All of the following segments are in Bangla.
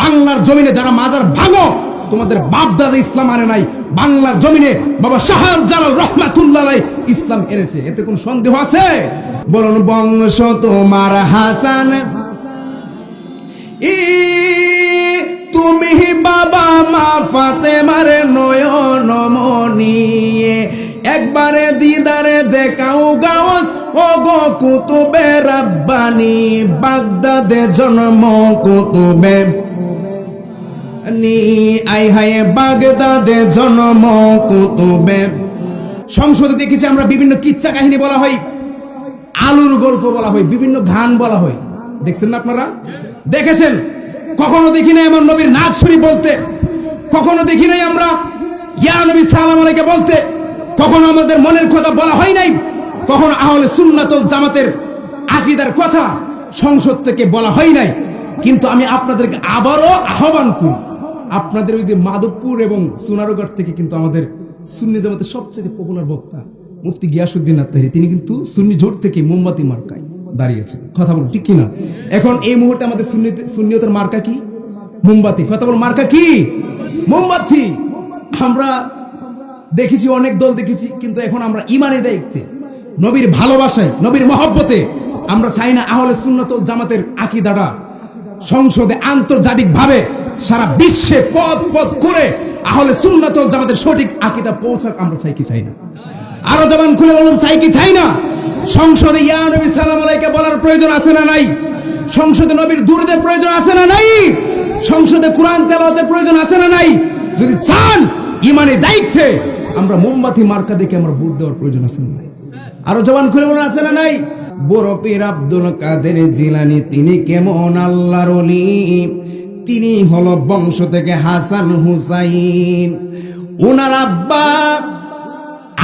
বাংলার জমিনে যারা মাজার ভাঙো, তোমাদের বাপ দাদা ইসলাম আনে নাই, বাংলার জমিনে বাবা শাহজালাল রহমাতুল্লাহ আলাইহি ইসলাম এনেছে, এতে কোন সন্দেহ আছে? বলুন, বংশ তোমার হাসান, তুমি বাবা মা ফাতেমার নয়ন মনি, একবারে দিদারে দেখাও গাওস ও গো কুতুবে রাব্বানি, বাগদাদে জন্ম কুতুবে নি, আই হায় বাগদাদে জন্ম কুতুবে। সংসদে দেখেছি আমরা বিভিন্ন কিচ্ছা কাহিনী বলা হয়, আলুর গল্প বলা হয়, বিভিন্ন গান বলা হয়, দেখছেন না আপনারা? দেখেছেন? কখনো দেখি নাই আমার নবীর নাচ শরীফ বলতে, কখনো দেখি নাই আমরা ইয়া নবী সালাম আলাইকে বলতে, কখনো আমাদের মনের কথা বলা হয় নাই, কখনো আহলে সুন্নাত ওয়াল জামাতের আকীদার কথা সংসদ থেকে বলা হয় নাই। কিন্তু আমি আপনাদেরকে আবারও আহ্বান করি, আপনাদের ওই যে মাধবপুর এবং সোনারগড় থেকে কিন্তু আমাদের সুন্নি জামাতের সবচেয়ে পপুলার বক্তা মুফতি গিয়াসউদ্দিন আত্তাহিরি, তিনি কিন্তু সুন্নি জোট থেকে মোমবাতি মার্কায় দাঁড়িয়েছেন। কথা বলুন ঠিক কিনা? এখন এই মুহূর্তে আমাদের সুন্নিয়তের মার্কা কি? মোমবাতি। কথা বলুন, মার্কা কি? মোমবাতি। আমরা দেখেছি, অনেক দল দেখেছি, কিন্তু এখন আমরা ইমানে দায়িত্বে, নবীর ভালোবাসায়, নবীর মহব্বতে আমরা চাই না আহলে সুন্নাত ওয়াল জামাতের আকীদাটা সংসদে আন্তর্জাতিকভাবে সারা বিশ্বে পদ পদ করে আহলে সুন্নাত ওয়াল জামাতের সঠিক আকীদা পৌঁছাক। আমরা চাই কি চাই না? আরো জবান খুলে বলুন, চাই কি চাই না? সংসদে ইয়া নবী সালাম আলাইকে বলার প্রয়োজন আছে না নাই? সংসদে নবীর দুরূদের প্রয়োজন আছে না নাই? সংসদে কোরআন তেলাওয়াতের প্রয়োজন আছে না নাই? যদি চান ইমানে দায়িত্বে, আমরা মোমবাতি মার্কা দেখে আমরা ভোট দেওয়ার প্রয়োজন আছে না নাই? আরো জবান খুলে বলুন, আছে না নাই? বড় পীর আব্দুল কাদের জিলানী, তিনি কেমন আল্লাহর ওলি, তিনি হলো বংশ থেকে হাসান হুসাইন। ওনার আব্বা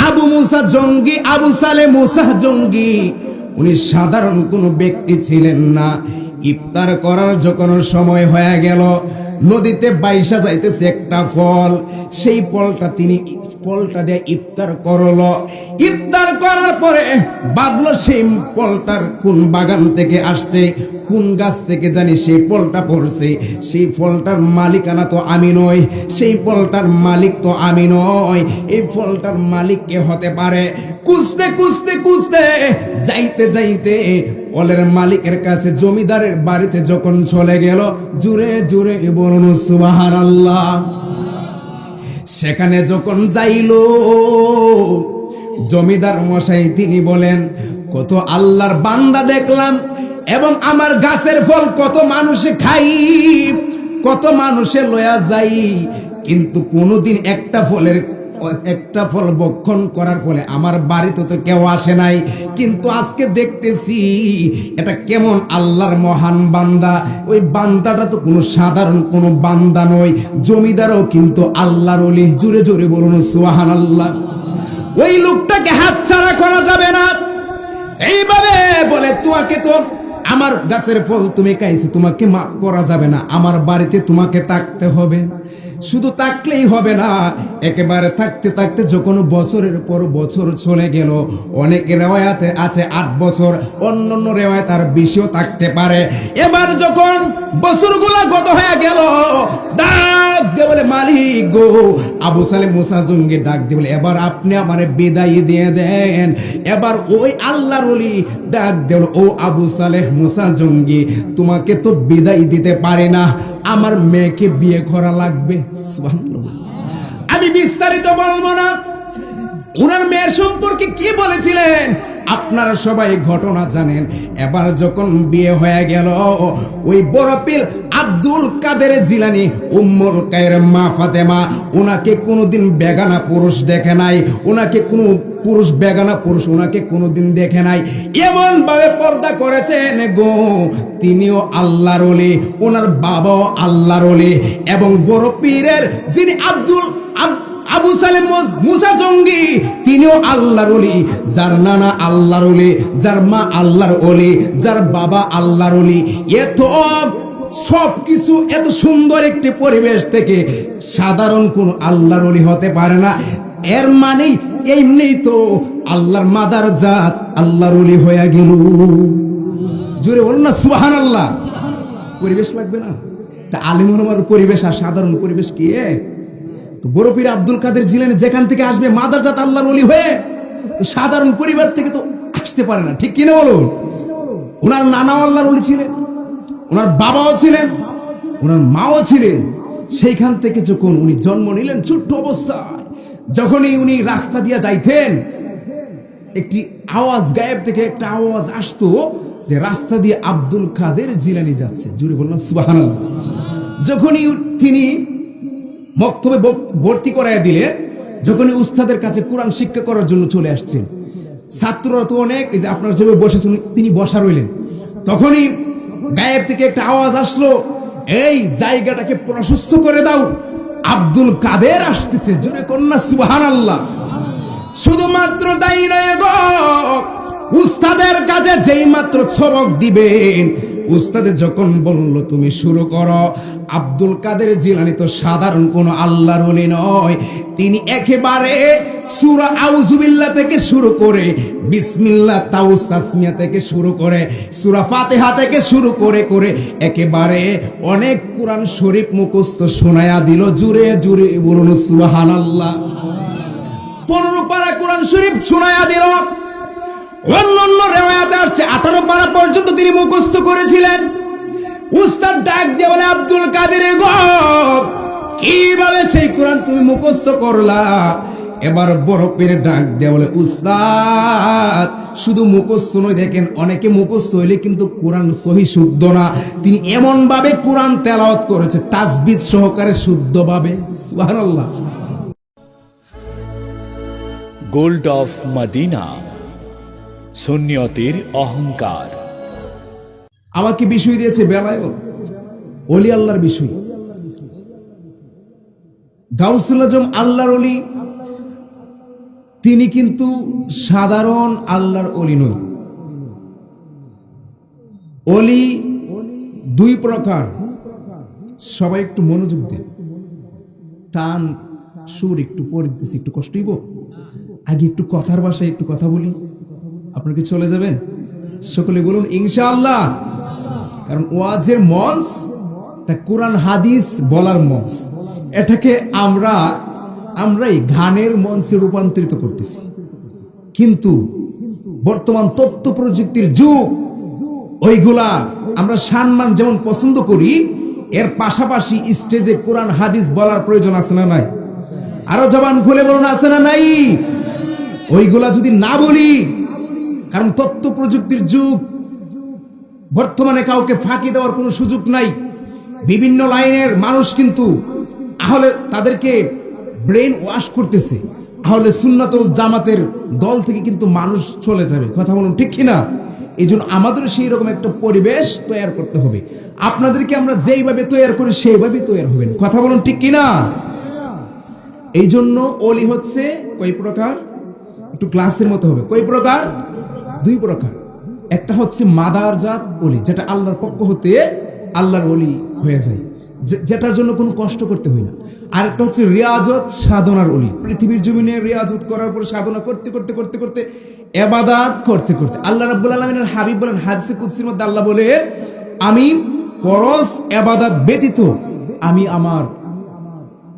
আবু মুসা জঙ্গি, আবু সালে মুসা জঙ্গি, উনি সাধারণ কোনো ব্যক্তি ছিলেন না। ইফতার করার যখন সময় হয়ে গেল, নদীতে বাইসা যাইতেছে একটা ফল, সেই ফলটা তিনি ফলটা দিয়ে ইফতার করলো। ইফতার করার পরে ভাবলো সেই ফলটার কোন বাগান থেকে আসছে, কোন গাছ থেকে জানি সেই ফলটা পড়ছে, সেই ফলটার মালিকানা তো আমি নই, সেই ফলটার মালিক তো আমি নই, এই ফলটার মালিক কে হতে পারে? খুঁজতে খুঁজতে খুঁজতে যাইতে যাইতে ফলের মালিকের কাছে, জমিদারের বাড়িতে যখন চলে গেল, জুড়ে জুড়ে বলুন সুবহানাল্লাহ। সেখানে যখন যাইল, জমিদার মশাই তিনি বলেন, কত আল্লাহর বান্দা দেখলাম, এবং আমার গাছের ফল কত মানুষে খাই, কত মানুষে লয়া যাই, কিন্তু কোনোদিন একটা ফল ভক্ষণ করার ফলে আমার বাড়িতে তো কেউ আসে নাই, কিন্তু আজকে দেখতেছি এটা কেমন আল্লাহর মহান বান্দা। ওই বান্দাটা তো কোনো সাধারণ কোনো বান্দা নয়, জমিদারও কিন্তু আল্লাহর ওলি। জোরে জোরে বলুন সুবহানাল্লাহ। ওই লোকটাকে হাতছাড়া করা যাবে না। এইভাবে বলে, তোমাকে তো আমার গাছের ফল তুমি খাইছো, তোমাকে মাফ করা যাবে না, আমার বাড়িতে তোমাকে থাকতে হবে। শুধু থাকলেই হবে না, একেবারে থাকতে থাকতে যখন বছরের পর বছর চলে গেল, অনেক রেওয়ায়াতে আছে 8 বছর, অন্যান্য রেওয়ায়াত আর বেশিও থাকতে পারে। এবার যখন বছরগুলো গত হয়ে গেল, ডাক দিয়ে বলে, মালিক গো, আবু সালেহ মুসা জঙ্গি ডাক দিয়ে বলে, এবার আপনি আমারে বিদায় দিয়ে দেন। এবার ওই আল্লাহর ওলি ডাক দিয়ে বলে, ও আবু সালেহ মুসা জঙ্গি, তোমাকে তো বিদায় দিতে পারি না, আমার মেয়েকে বিয়ে করা লাগবে। সুবহানাল্লাহ। আমি বিস্তারিত বলবো না, ওনার মেয়ের সম্পর্কে কি বলেছিলেন আপনারা সবাই ঘটনা জানেন। এবার যখন বিয়ে হয়ে গেল, ওই বড় পীর আব্দুল কাদের জিলানী, উম্মুল কায়ের মা ফাতেমা, ওনাকে কোনোদিন বেগানা পুরুষ দেখে নাই, ওনাকে কোনো পুরুষ বেগানা পুরুষ ওনাকে কোনোদিন দেখে নাই, এমন ভাবে পর্দা করেছেন গো। তিনিও আল্লাহর ওলি, ওনার বাবাও আল্লাহর ওলি, এবং বড় পীরের যিনি আবু সালেহ মুসা জঙ্গি, তিনিও আল্লাহর ওলি। যার নানা আল্লাহর ওলি, যার মা আল্লাহর ওলি, যার বাবা আল্লাহর ওলি। এত সবকিছু এত সুন্দর একটি পরিবেশ থেকে সাধারণ কোন আল্লাহর ওলি হতে পারে না। এর মানে এমনি তো আল্লাহর মাদার জাত আল্লাহর ওলি হয়ে গেল। জোরে বলুন না সুবহানাল্লাহ। পরিবেশ লাগবে না? একটা আলিম ওলামার পরিবেশ আর সাধারণ পরিবেশ কি? তো বড় পীর আব্দুল কাদের জিলানী যেখান থেকে আসবে মাদারজাত আল্লাহর ওলি হয়ে, সাধারণ পরিবার থেকে তো আসতে পারে না, ঠিক কিনা বলুন? ওনার নানাও আল্লাহর ওলি ছিলেন, ওনার বাবাও ছিলেন, ওনার মাও ছিলেন। সেইখান থেকে যখন উনি জন্ম নিলেন ছোট্ট অবস্থায়, যখনই উনি রাস্তা দিয়ে যাইতেন, একটি আওয়াজ গায়েব থেকে একটা আওয়াজ আসতো যে রাস্তা দিয়ে আব্দুল কাদের জিলানী যাচ্ছে। জুড়ে বললাম সুবহানাল্লাহ। যখনই তিনি মক্তবে ভর্তি করাইয়া দিলেন, যখনই উস্তাদের কাছে কোরআন শিক্ষা করার জন্য চলে আসছেন, ছাত্ররা তো অনেক, এই যে আপনারা যেভাবে বসেছেন তিনি বসা রইলেন, তখনই গায়েব থেকে একটা আওয়াজ আসলো, এই জায়গাটাকে প্রশস্ত করে দাও, আব্দুল কাদের আসতেছে। জোরে কন্যা সুবহানাল্লাহ। শুধুমাত্র তাই নয় গো, উস্তাদের কাছে যেই মাত্র সবক দিবেন, উস্তাদে যখন বলল তুমি শুরু করো, আব্দুল কাদের জিলানী তো সাধারণ কোন আল্লাহর ওলি নয়। তিনি একেবারে সূরা আউযুবিল্লাহ থেকে শুরু করে, বিসমিল্লাহ তাউস তাসমিয়া থেকে শুরু করে, সূরা ফাতিহা থেকে শুরু করে করে একেবারে অনেক কোরআন শরীফ মুখস্থ শোনায়া দিল। জুড়ে জুড়ে বলুন সুবহানাল্লাহ। 15 পারা কোরআন শরীফ শোনায়া দিল। অন্যান্য রিওয়ায়াতে আসছে 18 পারা পর্যন্ত তিনি মুখস্থ করেছিলেন। উস্তাদ ডাক দিয়ে বলে, আব্দুল কাদের গো, কিভাবে সেই কোরআন তুমি মুখস্থ করলা? এবার বড় পীর ডাক দিয়ে বলে, উস্তাদ শুধু মুখস্থ নয়, দেখেন অনেকে মুখস্থ হইলে কিন্তু কোরআন সহি শুদ্ধ না। তিনি এমন ভাবে কোরআন তেলাওয়াত করেছে তাজবিদ সহকারে শুদ্ধভাবে। সুবহানাল্লাহ। গোল্ড অফ মদিনা, সুন্নিয়তের অহংকার। আমাকে বিষয় দিয়েছে বেলায়েত, ওলি আল্লাহর বিষয়। গাউসুল আজম আল্লাহর ওলি, তিনি কিন্তু সাধারণ আল্লাহর ওলি নয়। ওলি 2 প্রকার। সবাই একটু মনোযোগ দেন, টান সুর একটু পরে দিতেছি, একটু কষ্ট হইব। আগে একটু কথার ভাষায় একটু কথা বলি, আপনারা কি চলে যাবেন? সকলে বলুন ইনশাআল্লাহ। কারণ ওয়াজের মঞ্চ কোরআন হাদিস বলার মঞ্চ, এটাকে আমরাই গানের মঞ্চে রূপান্তরিত করতেছি। কিন্তু বর্তমান তথ্য প্রযুক্তির যুগ, ওইগুলা আমরা সম্মান যেমন পছন্দ করি, এর পাশাপাশি স্টেজে কোরআন হাদিস বলার প্রয়োজন আছে না নাই? আরো জবান খুলে বলুন আছে না নাই? ওইগুলা যদি না বলি, কারণ তথ্য প্রযুক্তির যুগ, বর্তমানে কাউকে ফাঁকি দেওয়ার কোনো সুযোগ নাই। বিভিন্ন লাইনের মানুষ কিন্তু আহলে তাদেরকে ব্রেন ওয়াশ করতেছে। আহলে সুন্নাত ওয়াল জামাতের দল থেকে কিন্তু মানুষ চলে যাবে, কথা বলুন ঠিক কিনা? এই জন্য আমাদের সেই রকম একটা পরিবেশ তৈরি করতে হবে। আপনাদেরকে আমরা যেইভাবে তৈরি করি সেইভাবেই তৈরি হবেন, কথা বলুন ঠিক কিনা? এই জন্য ওলি হচ্ছে কয় প্রকার? একটু ক্লাসের মতো হবে। কয় প্রকার? 2 প্রকার। একটা হচ্ছে মাদারজাত ওলি, যেটা আল্লাহর পক্ষ হতে আল্লাহর ওলি হয়ে যায়, যেটার জন্য কোনো কষ্ট করতে হয় না। আর একটা হচ্ছে রিয়াজত সাধনার ওলি, পৃথিবীর জমিনে রিয়াজত করার পর সাধনা করতে করতে করতে করতে ইবাদত করতে করতে আল্লাহ রাব্বুল আলামিনের হাবিব বলেন, হাদিসে কুদসির মধ্যে আল্লাহ বলে, আমি ফরজ ইবাদত ব্যতীত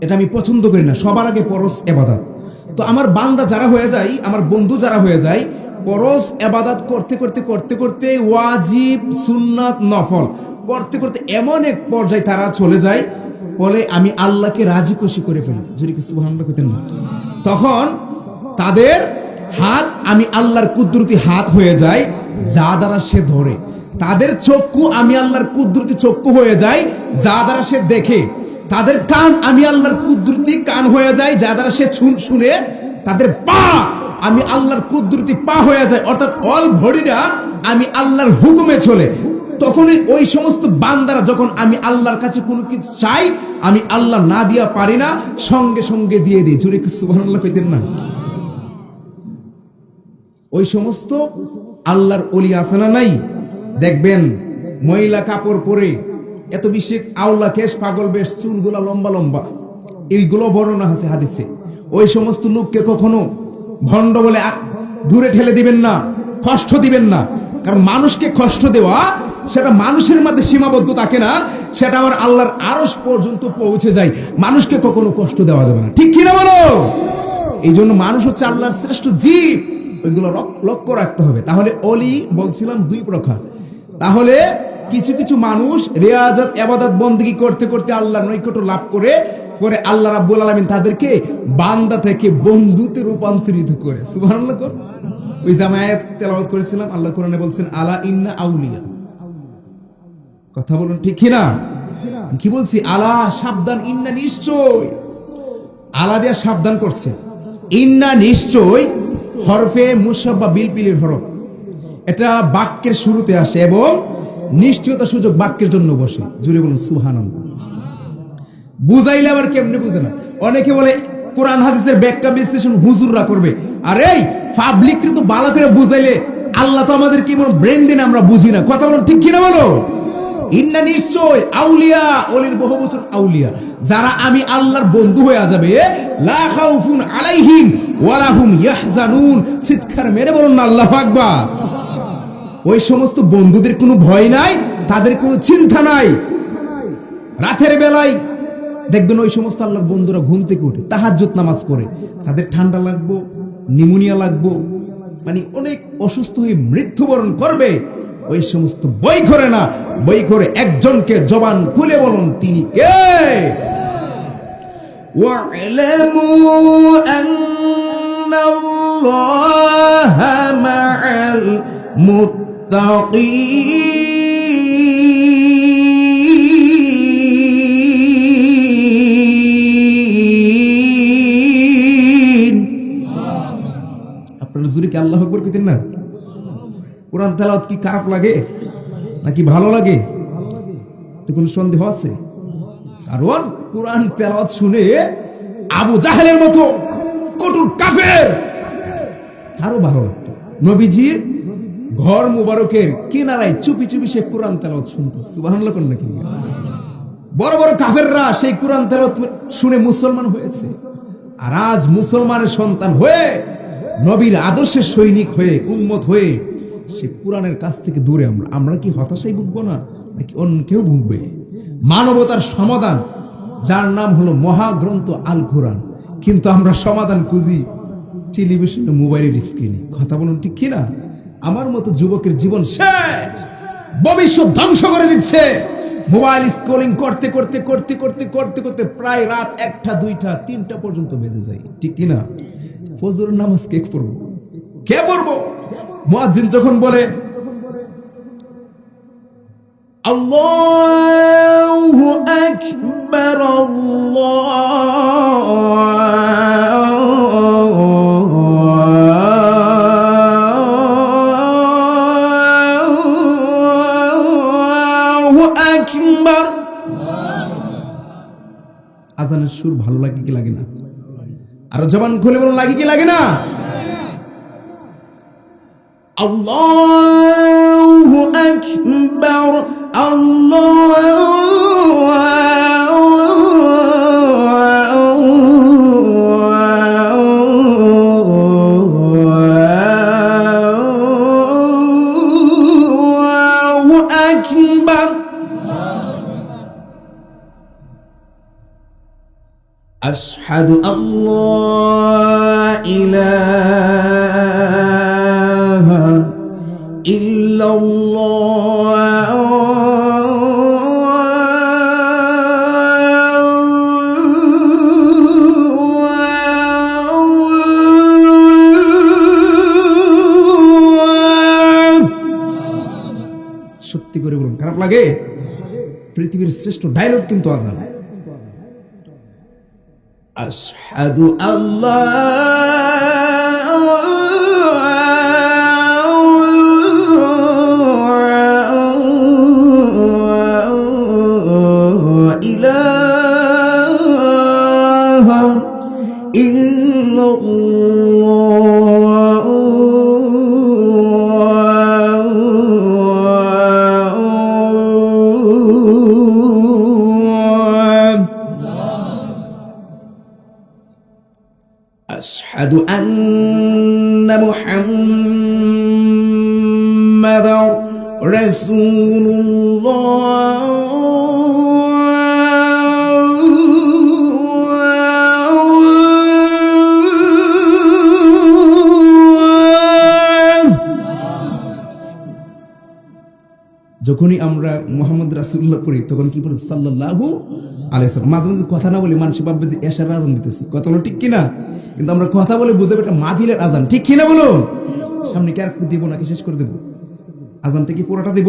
এটা আমি পছন্দ করি না, সবার আগে ফরজ ইবাদত। তো আমার বান্দা যারা হয়ে যায়, আমার বন্ধু যারা হয়ে যায়, ফরজ ইবাদত করতে করতে করতে করতে ওয়াজিব সুন্নাত নফল করতে করতে এমন এক পর্যায়ে তারা চলে যায়, বলে আমি আল্লাহকে রাজি খুশি করে ফেলি। যদি কি সুবহানাল্লাহ কইতেন না? তখন তাদের হাত আমি আল্লাহর কুদরতি হাত হয়ে যায়, যা দ্বারা সে ধরে। তাদের চক্ষু আমি আল্লাহর কুদরতি চক্ষু হয়ে যায়, যা দ্বারা সে দেখে। তাদের কান আমি আল্লাহর কুদরতি কান হয়ে যায়, যা দ্বারা সে শুনে। তাদের পা আমি আল্লাহর কুদরতি পা হয়ে যায়, অর্থাৎ অল বডিটা আমি আল্লাহর হুকুমে চলে। তখনই ওই সমস্ত বান্দারা যখন আমি আল্লাহর কাছে কোনো কিছু চাই, আমি আল্লাহ না দিয়া পারি না, সঙ্গে সঙ্গে দিয়ে দিই। জোরে কি সুবহানাল্লাহ কইতেন না? ওই সমস্ত আল্লাহর ওলি আছে না নাই? দেখবেন মহিলা কাপড় পরে এত বেশি আওলা কেশ, পাগল বেশ, চুলগুলা লম্বা লম্বা, এইগুলো বর্ণনা আছে হাদিসে। ওই সমস্ত লোককে কখনো ভণ্ড বলে দূরে ঠেলে দিবেন না, কষ্ট দিবেন না। কারণ মানুষকে কষ্ট দেওয়া সেটা মানুষের মধ্যে সীমাবদ্ধ থাকে না, সেটা আমার আল্লাহর আরশ পর্যন্ত পৌঁছে যায়। মানুষকে কখনো কষ্ট দেওয়া যাবে না, ঠিক কিনা বলো? এই জন্য মানুষ হচ্ছে আল্লাহর শ্রেষ্ঠ জীব, ওইগুলো লক্ষ্য রাখতে হবে। তাহলে অলি বলছিলাম দুই প্রকার। তাহলে কিছু কিছু মানুষ রিয়াজত ইবাদত বندگی করতে করতে আল্লাহর নৈকট্য লাভ করে পরে আল্লাহ রাব্বুল আলামিন তাদেরকে বান্দা থেকে বন্ধুতে রূপান্তরিত করে। সুবহানাল্লাহ। ওই জামায়াত তেলাওয়াত করেছিলাম, আল্লাহ কোরআনে বলছেন আলা ইন্না আউলিয়া, কথা বলুন ঠিক কিনা? কি বলছি? আলা সাবধান, ইন্না নিশ্চয়, আলা দিয়া সাবধান করছে, ইন্না নিশ্চয় হরফে মুসাব্বা বিলপিলের হরফ, এটা বাক্যের শুরুতে আসে এবং নিশ্চয়তা সূচক বাক্যের জন্য বসে। জুড়ে বলুন সুবহানাল্লাহ। বুঝাইলে আবার কেমনে বুঝে না? অনেকে বলে কোরআন হাদিসের ব্যাখ্যা বিশ্লেষণ হুজুররা করবে। আরে পাবলিক তো ভালো করে বুঝাইলে আল্লাহ তো আমাদের কি ব্রেন দিন, আমরা বুঝি না, কথা বলুন ঠিক কিনা বলো? ইন্না নিশ্চয় আউলিয়া, ওলির বহু বচন আউলিয়া, যারা আমি আল্লাহর বন্ধু হয়ে যাবে, লা খাউফুন আলাইহিম ওয়ালা হুম ইয়াহজানুন, চিৎকার মেরে বলুন না আল্লাহু আকবার। ওই সমস্ত বন্ধুদের কোনো ভয় নাই, তাদের কোনো চিন্তা নাই। রাতের বেলায় দেখবেন ওই সমস্ত আল্লাহর বন্ধুরা ঘুম থেকে উঠে তাহাজ্জুদ নামাজ পড়ে, তাদের ঠান্ডা লাগবো, নিউমোনিয়া লাগবো, মানে অনেক অসুস্থ হয়ে মৃত্যুবরণ করবে, ওই সমস্ত বই করে না, বই করে একজনকে জবান খুলে বলুন তিনি কে? ওয়া'লামু আন্নাল্লাহা মা'আল মুত্তাকিন। আপনারা জোরে কি আল্লাহু আকবার কইতেন না? কোরআন তেলাওয়াত কি খারাপ লাগে নাকি ভালো লাগে? তো কোনো সন্দেহ আছে? কারণ কোরআন তেলাওয়াত শুনে আবু জাহেলের মতো কঠোর কাফের তারও ভালো লাগতো। নবীজির ঘর মুবারকের কিনারায় চুপি চুপি সে কোরআন তেলাওয়াত শুনতো। সুবহানাল্লাহ কোন নাকি? বড় বড় কাফেররা সেই কোরআন তেলাওয়াত শুনে মুসলমান হয়েছে। আর আজ মুসলমানের সন্তান হয়ে, নবীর আদর্শের সৈনিক হয়ে, উম্মত হয়ে সে কোরআনের কাছ থেকে দূরে আমরা কি হতাশায় ভুগবো না, নাকি অন্য কেউ ভুগবে? মানবতার সমাধান যার নাম হলো মহাগ্রন্থ আল কোরআন, কিন্তু আমরা সমাধান খুঁজি টেলিভিশনে, মোবাইলের স্ক্রিনে, কথা বলুন ঠিক কিনা? আমার মতো যুবকের জীবন শেষ, ভবিষ্যৎ ধ্বংস করে দিচ্ছে। মোবাইল স্ক্রলিং করতে করতে করতে করতে করতে করতে প্রায় রাত 1টা 2টা 3টা পর্যন্ত বেজে যায়, ঠিক কিনা? ফজর নামাজ কে পড়বো? কে পড়বো? মুয়াজ্জিন যখন বলে আল্লাহু আকবার, আল্লাহু আকবার, আজানের সুর ভালো লাগে কি লাগে না? আর জবান খুলে বলুন লাগে কি লাগে না? আল্লাহু আকবার, আল্লাহু আকবার। আশহাদু আল্লা ইলাহা ইল্লাল্লাহ, সত্যি করে বলুন খারাপ লাগে? পৃথিবীর শ্রেষ্ঠ ডায়লগ কিন্তু আজান। আশহাদু আল্লাহ ইলাহা ইল্লাল্লাহ, আশহাদু আন্না মুহাম্মাদার যখনই আমরা মুহাম্মদ রাসূলুল্লাহ পড়ি তখন কি পড়ি সাল্লাল্লাহু আলাইহি ওয়াসাল্লাম। মাঝে মাঝে কথা না বলি মানুষ ভাববে যে এশার আজান দিতেছি, কথা বলো ঠিক কিনা, কিন্তু আমরা কথা বলে বুঝাবো এটা মাহফিলের আজান, ঠিক কিনা বলো। সামনে কি আর দিব নাকি শেষ করে দেব? আজানটা কি পুরোটা দেব?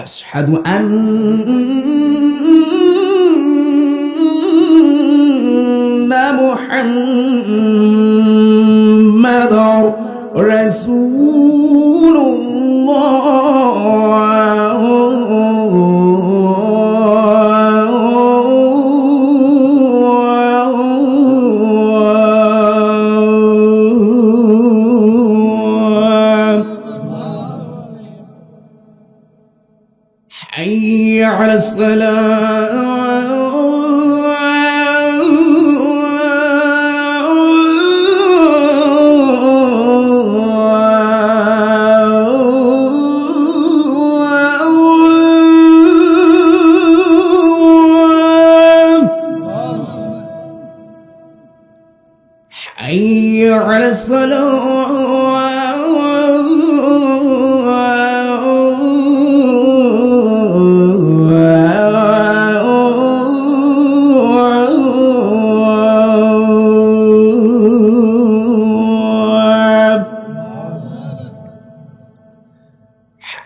আশহাদু আন্না মুহাম্মাদার حي على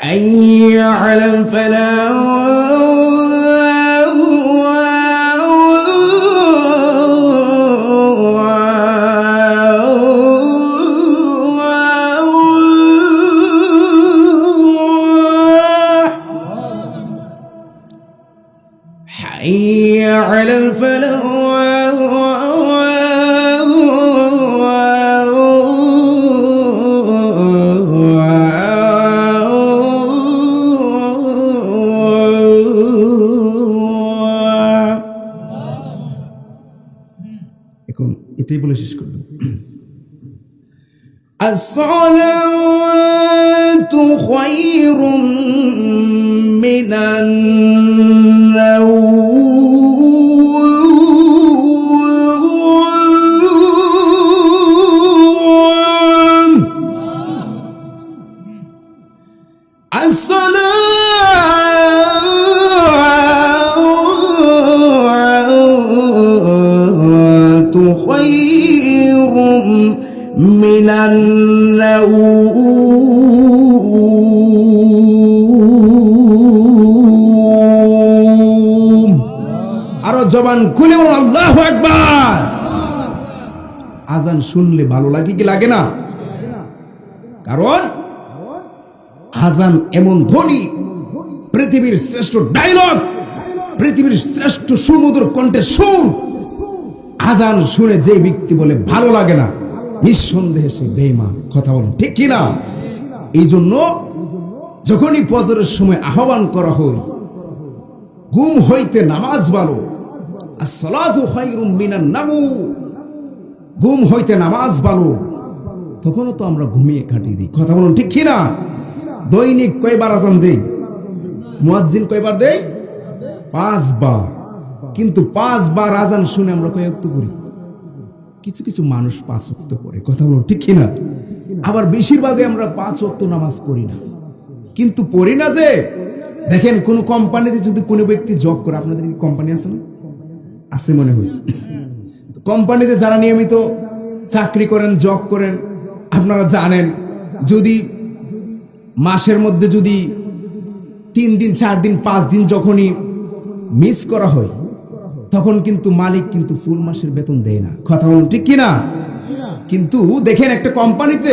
حي على حي على حي على এখন এটাই বলে শেষ করে দেব। আসসালাতু খায়রুম মিনান নাওম। আসসালাতু খায়রুম মিনান নাওম। আরো জবান খুলে বলুন আল্লাহু আকবার। আজান শুনলে ভালো লাগে কি লাগে না? কারণ আজান এমন ধ্বনি, পৃথিবীর শ্রেষ্ঠ ডায়লগ, পৃথিবীর শ্রেষ্ঠ সুমধুর কণ্ঠের সুর। আজান শুনে যে ব্যক্তি বলে ভালো লাগে না, নিঃসন্দেহে সে বেঈমান। কথা বলুন ঠিক কিনা? এই জন্য যখনই ফজরের সময় আহ্বান করা হয়, ঘুম হইতে নামাজ ভালো, আসসালাতু খায়রুম মিনান নাওম, ঘুম হইতে নামাজ ভালো, তখনও তো আমরা ঘুমিয়ে কাটিয়ে দিই। কথা বলুন ঠিক কিনা? দৈনিক কয়বার আজান দেই? মুয়াজ্জিন কয়বার দেয়? 5 বার। কিন্তু 5 বার আজান শুনে আমরা কয় ওয়াক্ত পড়ি? কিছু কিছু মানুষ 5 ওয়াক্ত পড়ে। কথা বলুন ঠিক কিনা? আবার বেশিরভাগই আমরা 5 ওয়াক্ত নামাজ পড়ি না। কিন্তু পড়ি না যে, দেখেন কোন কোম্পানিতে যদি কোনো ব্যক্তি জব করে, আপনাদের কি কোম্পানি আছে না? আছে মনে হয়। কোম্পানিতে যারা নিয়মিত চাকরি করেন, জব করেন, আপনারা জানেন যদি মাসের মধ্যে যদি 3 দিন 4 দিন 5 দিন যখনই মিস করা হয়, তখন কিন্তু মালিক কিন্তু ফুল মাসের বেতন দেয় না। কথা বলুন ঠিক কিনা? কিন্তু দেখেন একটা কোম্পানিতে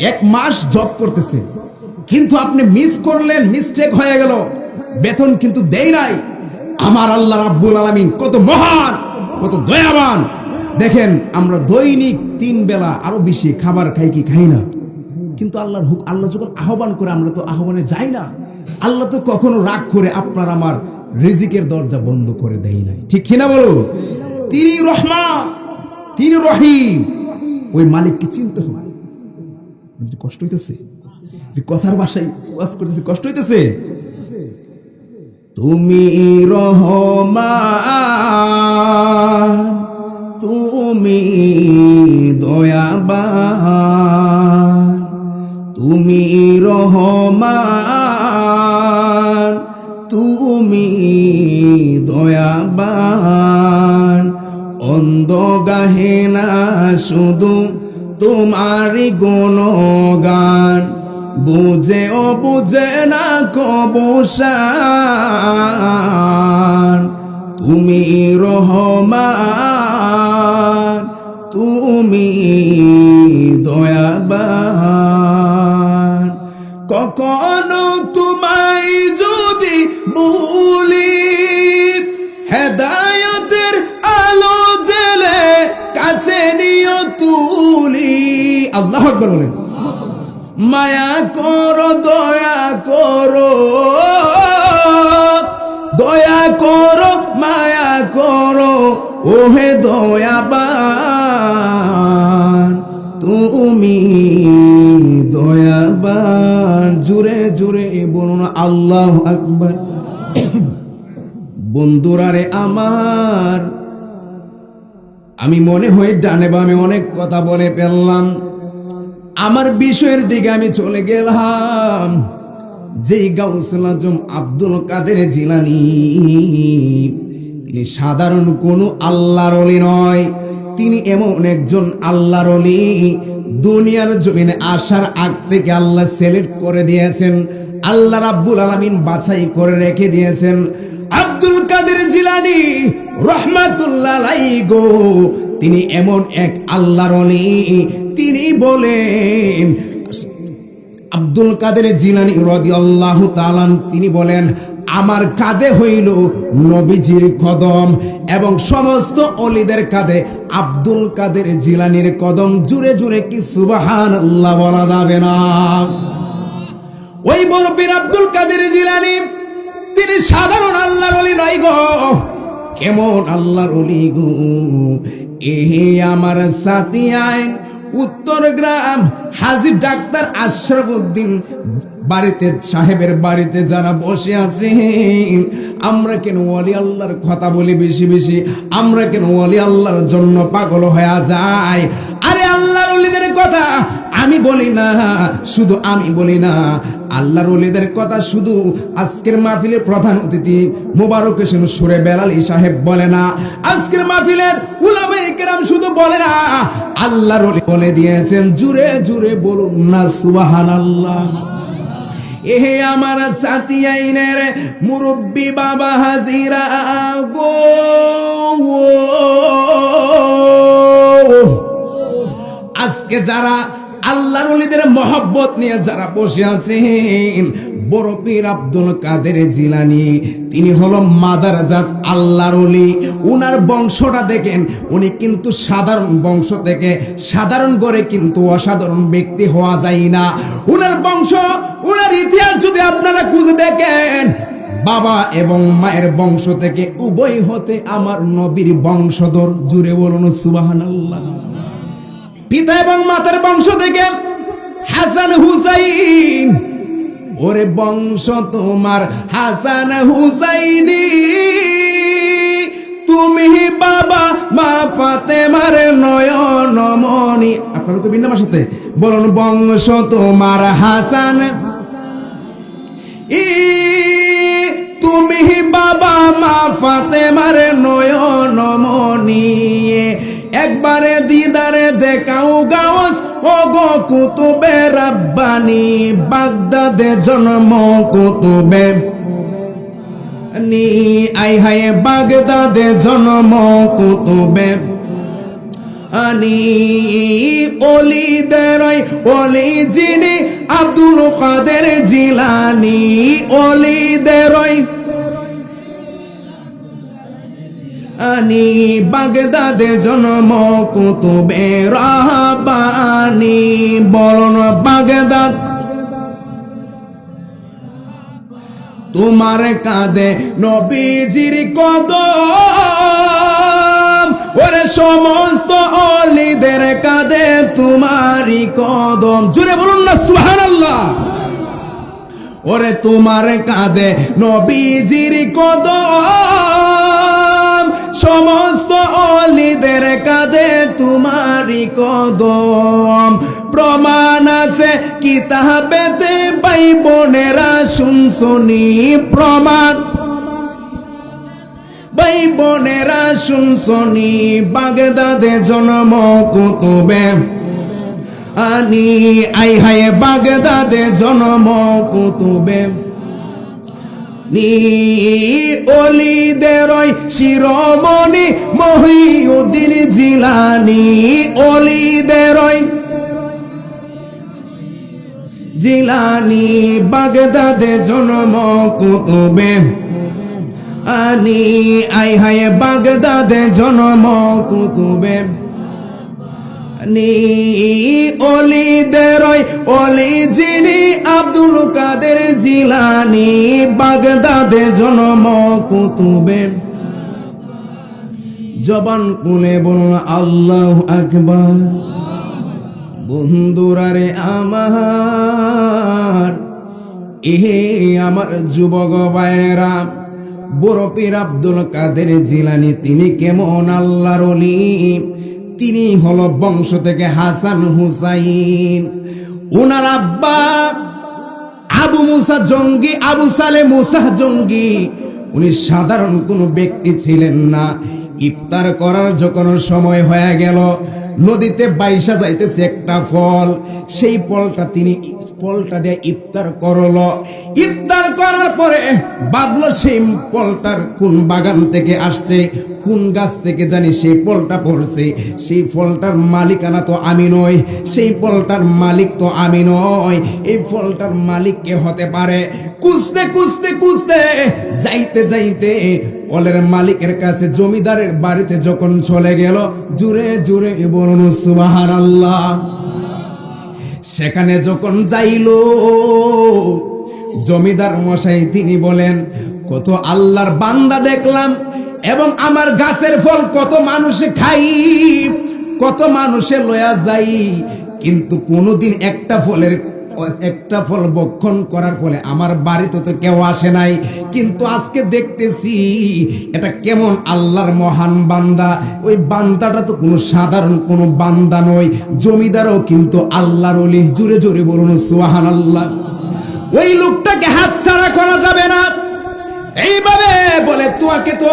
1 মাস জব করতেছে, কিন্তু আপনি মিস করলেন, মিস্টেক হয়ে গেল, বেতন কিন্তু দেয় নাই। আমার আল্লাহ রাব্বুল আলামিন কত মহান, কত দয়াবান। দেখেন আমরা দৈনিক 3 বেলা আরো বেশি খাবার খাই কি খাই না, কিন্তু আল্লাহ যখন আহ্বান করে আমরা তো আহ্বানে যাই না। আল্লাহ তো কখনো রাগ করে আপনার আমার রিজিকের দরজা বন্ধ করে দেয় নাই। ঠিক কিনা বলো? তিনি রহমান, তিনি রহিম। ওই মালিককে চিনতে হবে। কষ্ট হইতেছে? যে কথার ভাষায় ওয়াজ করতেছে, কষ্ট হইতেছে। তুমি রহমান, তুমি দয়াবান, তুমি রহমান, তুমি দয়াবান, অন্ধ গাহে না শুধু তোমারই গুণগান, বুঝে ও বুঝে না কবুসান, তুমি রহমান, তুমি দয়াবান। কখনো তোমায় যদি ভুলি, হেদায়েতের আলো জেলে কাছে নিও তুলি। আল্লাহু আকবার বলেন। মায়া করো, দয়া করো, দয়া করো, মায়া করো, ওহে দয়াবান, তুমি দয়াবান। জুড়ে জুড়ে বলুন আল্লাহু আকবার। বন্ধুরা রে আমার, আমি মনে হয় ডানে বামে অনেক কথা বলে ফেললাম, আমার বিষয়ের দিকে আমি চলে গেলাম। যেই গাউসুল আজম আব্দুল কাদের জিলানী, তিনি সাধারণ কোনো আল্লাহর ওলি নয়, তিনি এমন একজন আল্লাহর ওলি, দুনিয়ার জমিনে আসার আগ থেকে আল্লাহ সিলেক্ট করে দিয়েছেন, আল্লাহ রাব্বুল আলামিন বাছাই করে রেখে দিয়েছেন। আব্দুল কাদের জিলানী রহমাতুল্লাহ আলাইহি গো, তিনি এমন এক আল্লাহর ওলি, তিনি বলেন, আব্দুল কাদের জিলানী রাদিয়াল্লাহু তাআলা তিনি বলেন, আমার কাঁধে হইল নবীজির কদম, এবং সমস্ত ওলিদের কাঁধে আব্দুল কাদের জিলানীর কদম। জুড়ে জুড়ে কি সুবহানাল্লাহ বলা যাবে না? ওই বরফির আব্দুল কাদের জিলানী তিনি সাধারণ আল্লাহর ওলি নয় গো, কেমন আল্লাহর ওলি গো। এ আমার সাথী আইন উত্তর গ্রাম হাজী ডাক্তার আশরাফুদ্দিন বাড়িতে সাহেবের বাড়িতে যারা বসে আছেন, আমরা কেন ওলি আল্লাহর কথা বলি বেশি বেশি, আমরা কেন ওলি আল্লাহর জন্য পাগল হয়ে যাই? আরে আল্লাহর ওলিদের কথা আমি বলি না, শুধু আমি বলি না, আল্লাহর ওলিদের কথা শুধু আজকের মাহফিলের প্রধান অতিথি মোবারক হোসেন সুরে বেলালী সাহেব বলে না, আজকের মাহফিলের উলামায়ে কেরাম শুধু বলে না, আল্লাহর ওলি বলে দিয়েছেন। জুড়ে জুড়ে বলুন না সুবহানাল্লাহ। এ আমার সাথী আইনের মুরব্বী বাবা হাজিরা গো, আজকে যারা আল্লাহর ওলিদের মহব্বত নিয়ে যারা বসে আছেন, বড় পীর আব্দুল কাদের জিলানী তিনি হলো মাদারজাত আল্লাহর ওলি। উনার বংশটা দেখেন, উনি কিন্তু সাধারণ বংশ থেকে, সাধারণ করে কিন্তু অসাধারণ ব্যক্তি হওয়া যায় না। উনার বংশ, উনার ইতিহাস যদি আপনারা খুঁজে দেখেন, বাবা এবং মায়ের বংশ থেকে উভয় হতে আমার নবীর বংশধর। জুড়ে বলুন সুবহানাল্লাহ। পিতা এবং মাতার বংশ থেকে হাসান হুসাইন, ওরে বংশ তোমার হাসান হুসাইনি, তুমি বাবা মা ফাতেমার নয়নমণি। আপনারা কবির নাম সাথে বলুন, বংশ তোমার হাসান, তুমি বাবা মা ফাতেমার নয়নমণি, একবারে দিদারে দেখাও গাওস ও গো কুতুবে রাব্বানি, বাগদাদে জন্ম কুতুবে নি, আই হায় বাগদাদে জন্ম কুতুবে আনি, ওলিদের ওলি যিনি আব্দুল কাদের জিলানী, ওলিদের আনি, বাগদাদে জন্ম কুতুবে রাব্বানি। বলুন বাগদাদ তোমার কাঁধে নবীজির কদম, ওরে সমস্ত অলিদের কাঁধে তোমারই কদম। জোরে বলুন না সুবহানাল্লাহ। ওরে তোমার কাঁধে নবীজির কদম, সমস্ত অলিদের কাঁধে তোমারই কদম। প্রমাণ আছে কিতাবেতে ভাই বোনেরা শুনছনি, প্রমাণ ভাই বোনেরা শুনছনি, বাগদাদে জন্ম কুতুবে আনি, আই হায় বাগদাদে জন্ম কুতুবে নি। অলিদের শিরোমণি মহিউদ্দিন জিলানি, অলিদের জিলানি, বাগদাদে জন্ম কুতুবে আনি, আই হায় বাগদাদে জন্ম কুতুবে নি। অলিদের অলি যিনি আব্দুল কাদের জিলানি, বাগদাদে জন্ম কুতুবে। জবান খুলে বলুন আল্লাহু আকবার। বন্ধুরা রে আমার, আমার যুবক ভাইয়েরা, বড় পীর আব্দুল কাদের জিলানি তিনি কেমন আল্লাহর ওলি। তিনি হলো বংশ থেকে হাসান হুসাইন। ওনার আব্বা আবু মুসা জঙ্গি, আবু সালে মুসা জঙ্গি। উনি সাধারণ কোনো ব্যক্তি ছিলেন না। ইফতার করার যখন সময় হয়ে গেল, নদীতে বাইসা যাইতেছে একটা ফল, সেই ফলটা তিনি ফলটা দিয়ে ইফতার করলো। ইফতার করার পরে ভাবলো সেই ফলটার কোন বাগান থেকে আসছে, কোন গাছ থেকে জানি সেই ফলটা পড়ছে। সেই ফলটার মালিকানা তো আমি নই, সেই ফলটার মালিক তো আমি নই। এই ফলটার মালিক কে হতে পারে? খুঁজতে খুঁজতে খুঁজতে যাইতে যাইতে ফলের মালিকের কাছে, জমিদারের বাড়িতে যখন চলে গেল, জুড়ে জুড়ে বলুন সুবহানাল্লাহ। সেখানে যখন যাইল, জমিদার মশাই তিনি বলেন, কত আল্লাহর বান্দা দেখলাম, এবং আমার গাছের ফল কত মানুষে খাই, কত মানুষে লয়া যাই, কিন্তু কোনোদিন একটা ফল ভক্ষণ করার ফলে আমার বাড়িতে তো কেউ আসে নাই। কিন্তু আজকে দেখতেছি এটা কেমন আল্লাহর মহান বান্দা। ওই বান্দাটা তো কোনো সাধারণ কোনো বান্দা নয়, জমিদারও কিন্তু আল্লাহর ওলি। জোরে জোরে বলুন সুবহানাল্লাহ। ওই লোকটাকে হাতছাড়া করা যাবে না। এইভাবে বলে, তোমাকে তো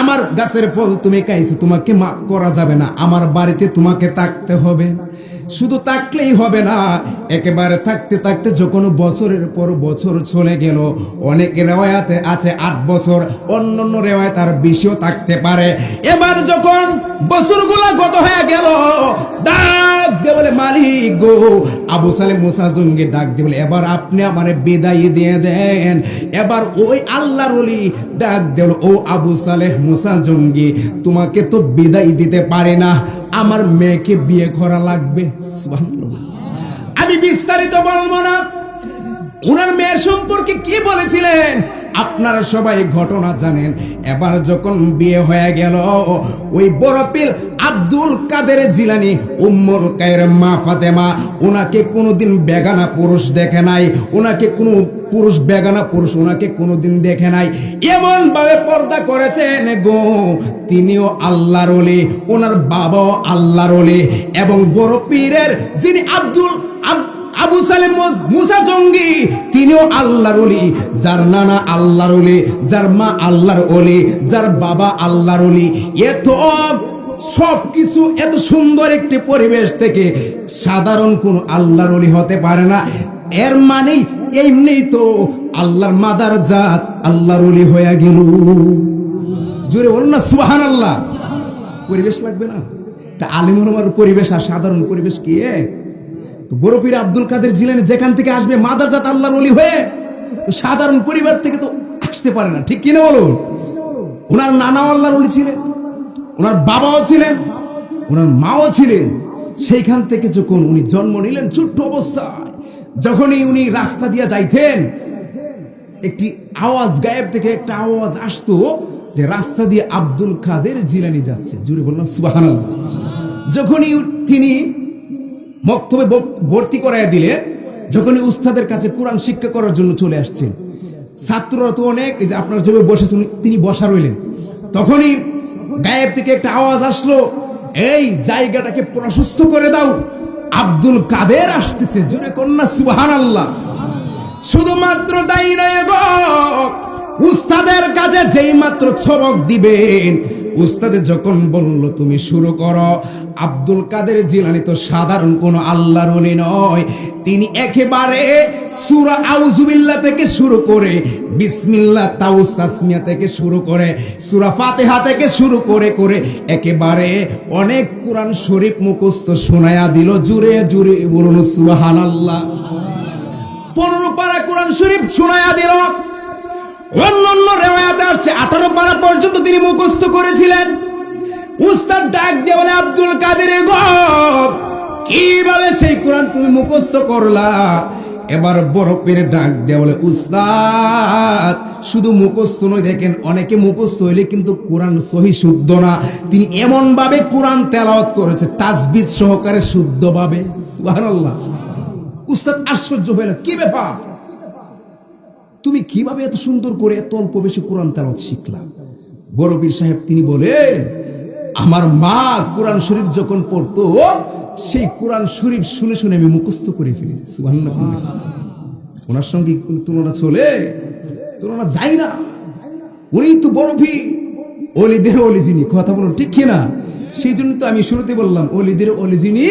আমার গাছের ফল তুমি খাইছো, তোমাকে মাফ করা যাবে না, আমার বাড়িতে তোমাকে থাকতে হবে। শুধু থাকলেই হবে না, একেবারে থাকতে থাকতে যখন বছরের পর বছর চলে গেল, অনেক রেওয়ায়াতে আছে 8 বছর, অন্যান্য রেওয়ায়াত আর বেশিও থাকতে পারে। এবার যখন বছরগুলো গত হয়ে গেল, ডাক দিয়ে বলে, মালিক গো, আবু সালেহ মুসা জঙ্গি ডাক দিয়ে বলে, এবার আপনি আমারে বিদায় দিয়ে দেন। এবার ওই আল্লাহর ওলি ডাক দিল, ও আবু সালেহ মুসা জঙ্গি, তোমাকে তো বিদায় দিতে পারে না, আমার মেয়েকে বিয়ে করা লাগবে। সুবহানাল্লাহ। আমি বিস্তারিত বলবো না, ওনার মেয়ের সম্পর্কে কি বলেছিলেন আপনারা সবাই ঘটনা জানেন। এবার যখন বিয়ে হয়ে গেল, ওই বড় পীর আব্দুল কাদের জিলানি, উম্মুল কায়ের মা ফাতেমা, ওনাকে কোনোদিন বেগানা পুরুষ দেখে নাই, ওনাকে কোনো পুরুষ বেগানা পুরুষ ওনাকে কোনোদিন দেখে নাই। এমন ভাবে পর্দা করেছেন গো, তিনিও আল্লাহর ওলি, ওনার বাবাও আল্লাহর ওলি, এবং বড় পীরের যিনি আবু সালেহ মুসা জঙ্গি, তিনিও আল্লাহর ওলি। যার নানা আল্লাহর ওলি, যার মা আল্লাহর ওলি, যার বাবা আল্লাহর ওলি। এত সবকিছু এত সুন্দর একটি পরিবেশ থেকে সাধারণ কোন আল্লাহর ওলি হতে পারে না। এর মানে এমনি তো আল্লাহর মাদার জাত আল্লাহর ওলি হয়ে গেল। জোরে বলুন না সুবহানাল্লাহ। পরিবেশ লাগবে না? এটা আলিম ওলামার পরিবেশ আর সাধারণ পরিবেশ কি? তো বড় পীর আব্দুল কাদের জিলানী যেখান থেকে আসবে মাদার জাত আল্লাহর ওলি হয়ে, সাধারণ পরিবার থেকে তো আসতে পারে না, ঠিক কিনা বলুন? ওনার নানাও আল্লাহর ওলি ছিলেন, ওনার বাবাও ছিলেন, ওনার মাও ছিলেন। সেইখান থেকে যখন উনি জন্ম নিলেন ছোট্ট অবস্থায়, যখনই উনি রাস্তা দিয়ে যাইতেন, একটি আওয়াজ গায়েব থেকে একটা আওয়াজ আসতো যে রাস্তা দিয়ে আব্দুল কাদের জিলানী যাচ্ছে, জুড়ে বললাম সুবহানাল্লাহ। যখনই তিনি মক্তবে ভর্তি করাইয়া দিলেন, যখনই উস্তাদের কাছে কোরআন শিক্ষা করার জন্য চলে আসছেন, ছাত্ররা তো অনেক, এই যে আপনার যেভাবে বসেছেন তিনি বসা রইলেন, তখনই গায়েব থেকে একটা আওয়াজ আসলো, এই জায়গাটাকে প্রশস্ত করে দাও, আব্দুল কাদের আসতেছে, জোরে কন্যা সুবহানাল্লাহ। শুধুমাত্র তাই নয় গো, উস্তাদের কাছে যেই মাত্র সবক দিবেন, উস্তাদে যখন বলল তুমি শুরু করো, আব্দুল কাদের জিলানী তো সাধারণ কোনো আল্লাহর ওলি নয়, তিনি একেবারে সূরা আউযুবিল্লাহ থেকে শুরু করে, বিসমিল্লাহ তাউস তাসমিয়া থেকে শুরু করে, সূরা ফাতিহা থেকে শুরু করে করে একেবারে অনেক কোরআন শরীফ মুখস্থ শোনায়া দিল। জুড়ে জুড়ে বলুন সুবহানাল্লাহ। 15 পারা কোরআন শরীফ শোনায়া দিল। অন্যান্য রিওয়ায়াতে আসছে 18 পারা পর্যন্ত তিনি মুখস্থ করেছিলেন। উস্তাদ ডাক দিয়ে বলে, আব্দুল কাদের গো, কিভাবে সেই কোরআন তুমি মুখস্থ করলা? এবার বড় পীর ডাক দিয়ে বলে, উস্তাদ শুধু মুখস্থ নয়, দেখেন অনেকে মুখস্থ হইলে কিন্তু কোরআন সহি শুদ্ধ না, তিনি এমন ভাবে কোরআন তেলাওয়াত করেছে তাসবিহ সহকারে শুদ্ধভাবে। সুবহানাল্লাহ। উস্তাদ আশ্চর্য হইল, কি ব্যাপার, তুমি কিভাবে এত সুন্দর করে এত অল্প বেশি কোরআন তেলাওয়াত শিখলা? বড় পীর সাহেব তিনি বলেন, আমার মা কোরআন শরীফ যখন পড়তো, সেই কোরআন শরীফ শুনে শুনে আমি মুখস্থ করে ফেলেছি। সুবহানাল্লাহ। ওনার সঙ্গে কোনো তুলনা চলে? তুলনা যায় না। উনি তো বড় পীর, ওলিদের ওলি যিনি, কথা বলুন ঠিক কিনা? সেই জন্য তো আমি শুরুতে বললাম, ওলিদের ওলি যিনি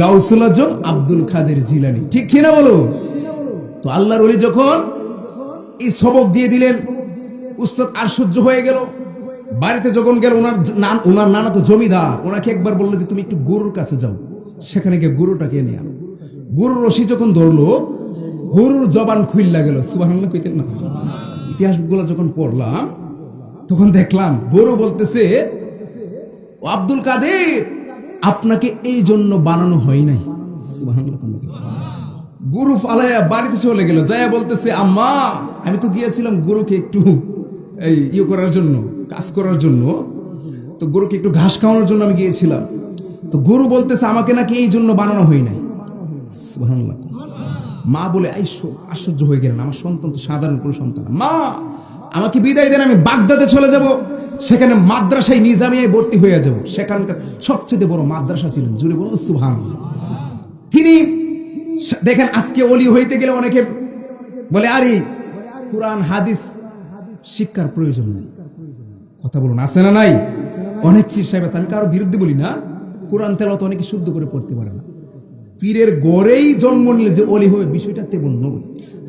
গাউসুল আজম আব্দুল কাদের জিলানী, ঠিক কিনা বলো? তো আল্লাহর ওলি যখন এই সবক দিয়ে দিলেন, উস্তাদ আশ্চর্য হয়ে গেল। বাড়িতে যখন গেল, ওনার নানা তো জমিদার, ওনাকে একবার বললো যে তুমি একটু গরুর কাছে যাও, সেখানে গিয়ে গরুটাকে এনে আনো। গরুর রশি যখন ধরলো, গরুর জবান খুইল্লা গেল। সুবহানাল্লাহ কইতেন না? ইতিহাসগুলো যখন পড়লাম তখন দেখলাম গরু বলতেছে, ও আব্দুল কাদের, আপনাকে এই জন্য বানানো হয় নাই। সুবহানাল্লাহ। গরু ফালাইয়া বাড়িতে চলে গেল, যাইয়া বলতেছে, আম্মা আমি তো গিয়েছিলাম গরুকে একটু এই ইয়ে করার জন্য, কাজ করার জন্য, তো গরুকে একটু ঘাস খাওয়ানোর জন্য আমি গিয়েছিলাম। তো গরু বলতেছে আমাকে নাকি এই জন্য বানানো হয় নাই। সুবহানাল্লাহ। মা বলে, আশ্চর্য হয়ে গেলেন, আমার সন্তান তো সাধারণ কোনো সন্তান, মা আমাকে বিদায় দেন, আমি বাগদাদে চলে যাব, সেখানে মাদ্রাসায় নিজামিয়ায় ভর্তি হয়ে যাব। সেখানকার সবচেয়ে বড় মাদ্রাসা ছিলেন, জুড়ে বলুন সুবহানাল্লাহ। তিনি দেখেন, আজকে ওলি হইতে গেলে অনেকে বলে, আরে কোরআন হাদিস শিক্ষার প্রয়োজন নেই। কথা বলুন, আছে না নাই? অনেক পীর সাহেব আছে, আমি কারো বিরুদ্ধে বলি না, কোরআন তেলাওয়াত অনেকে শুদ্ধ করে পড়তে পারে না। পীরের গড়েই জন্ম নিলে যে ওলি হবে বিষয়টা তেমন নয়।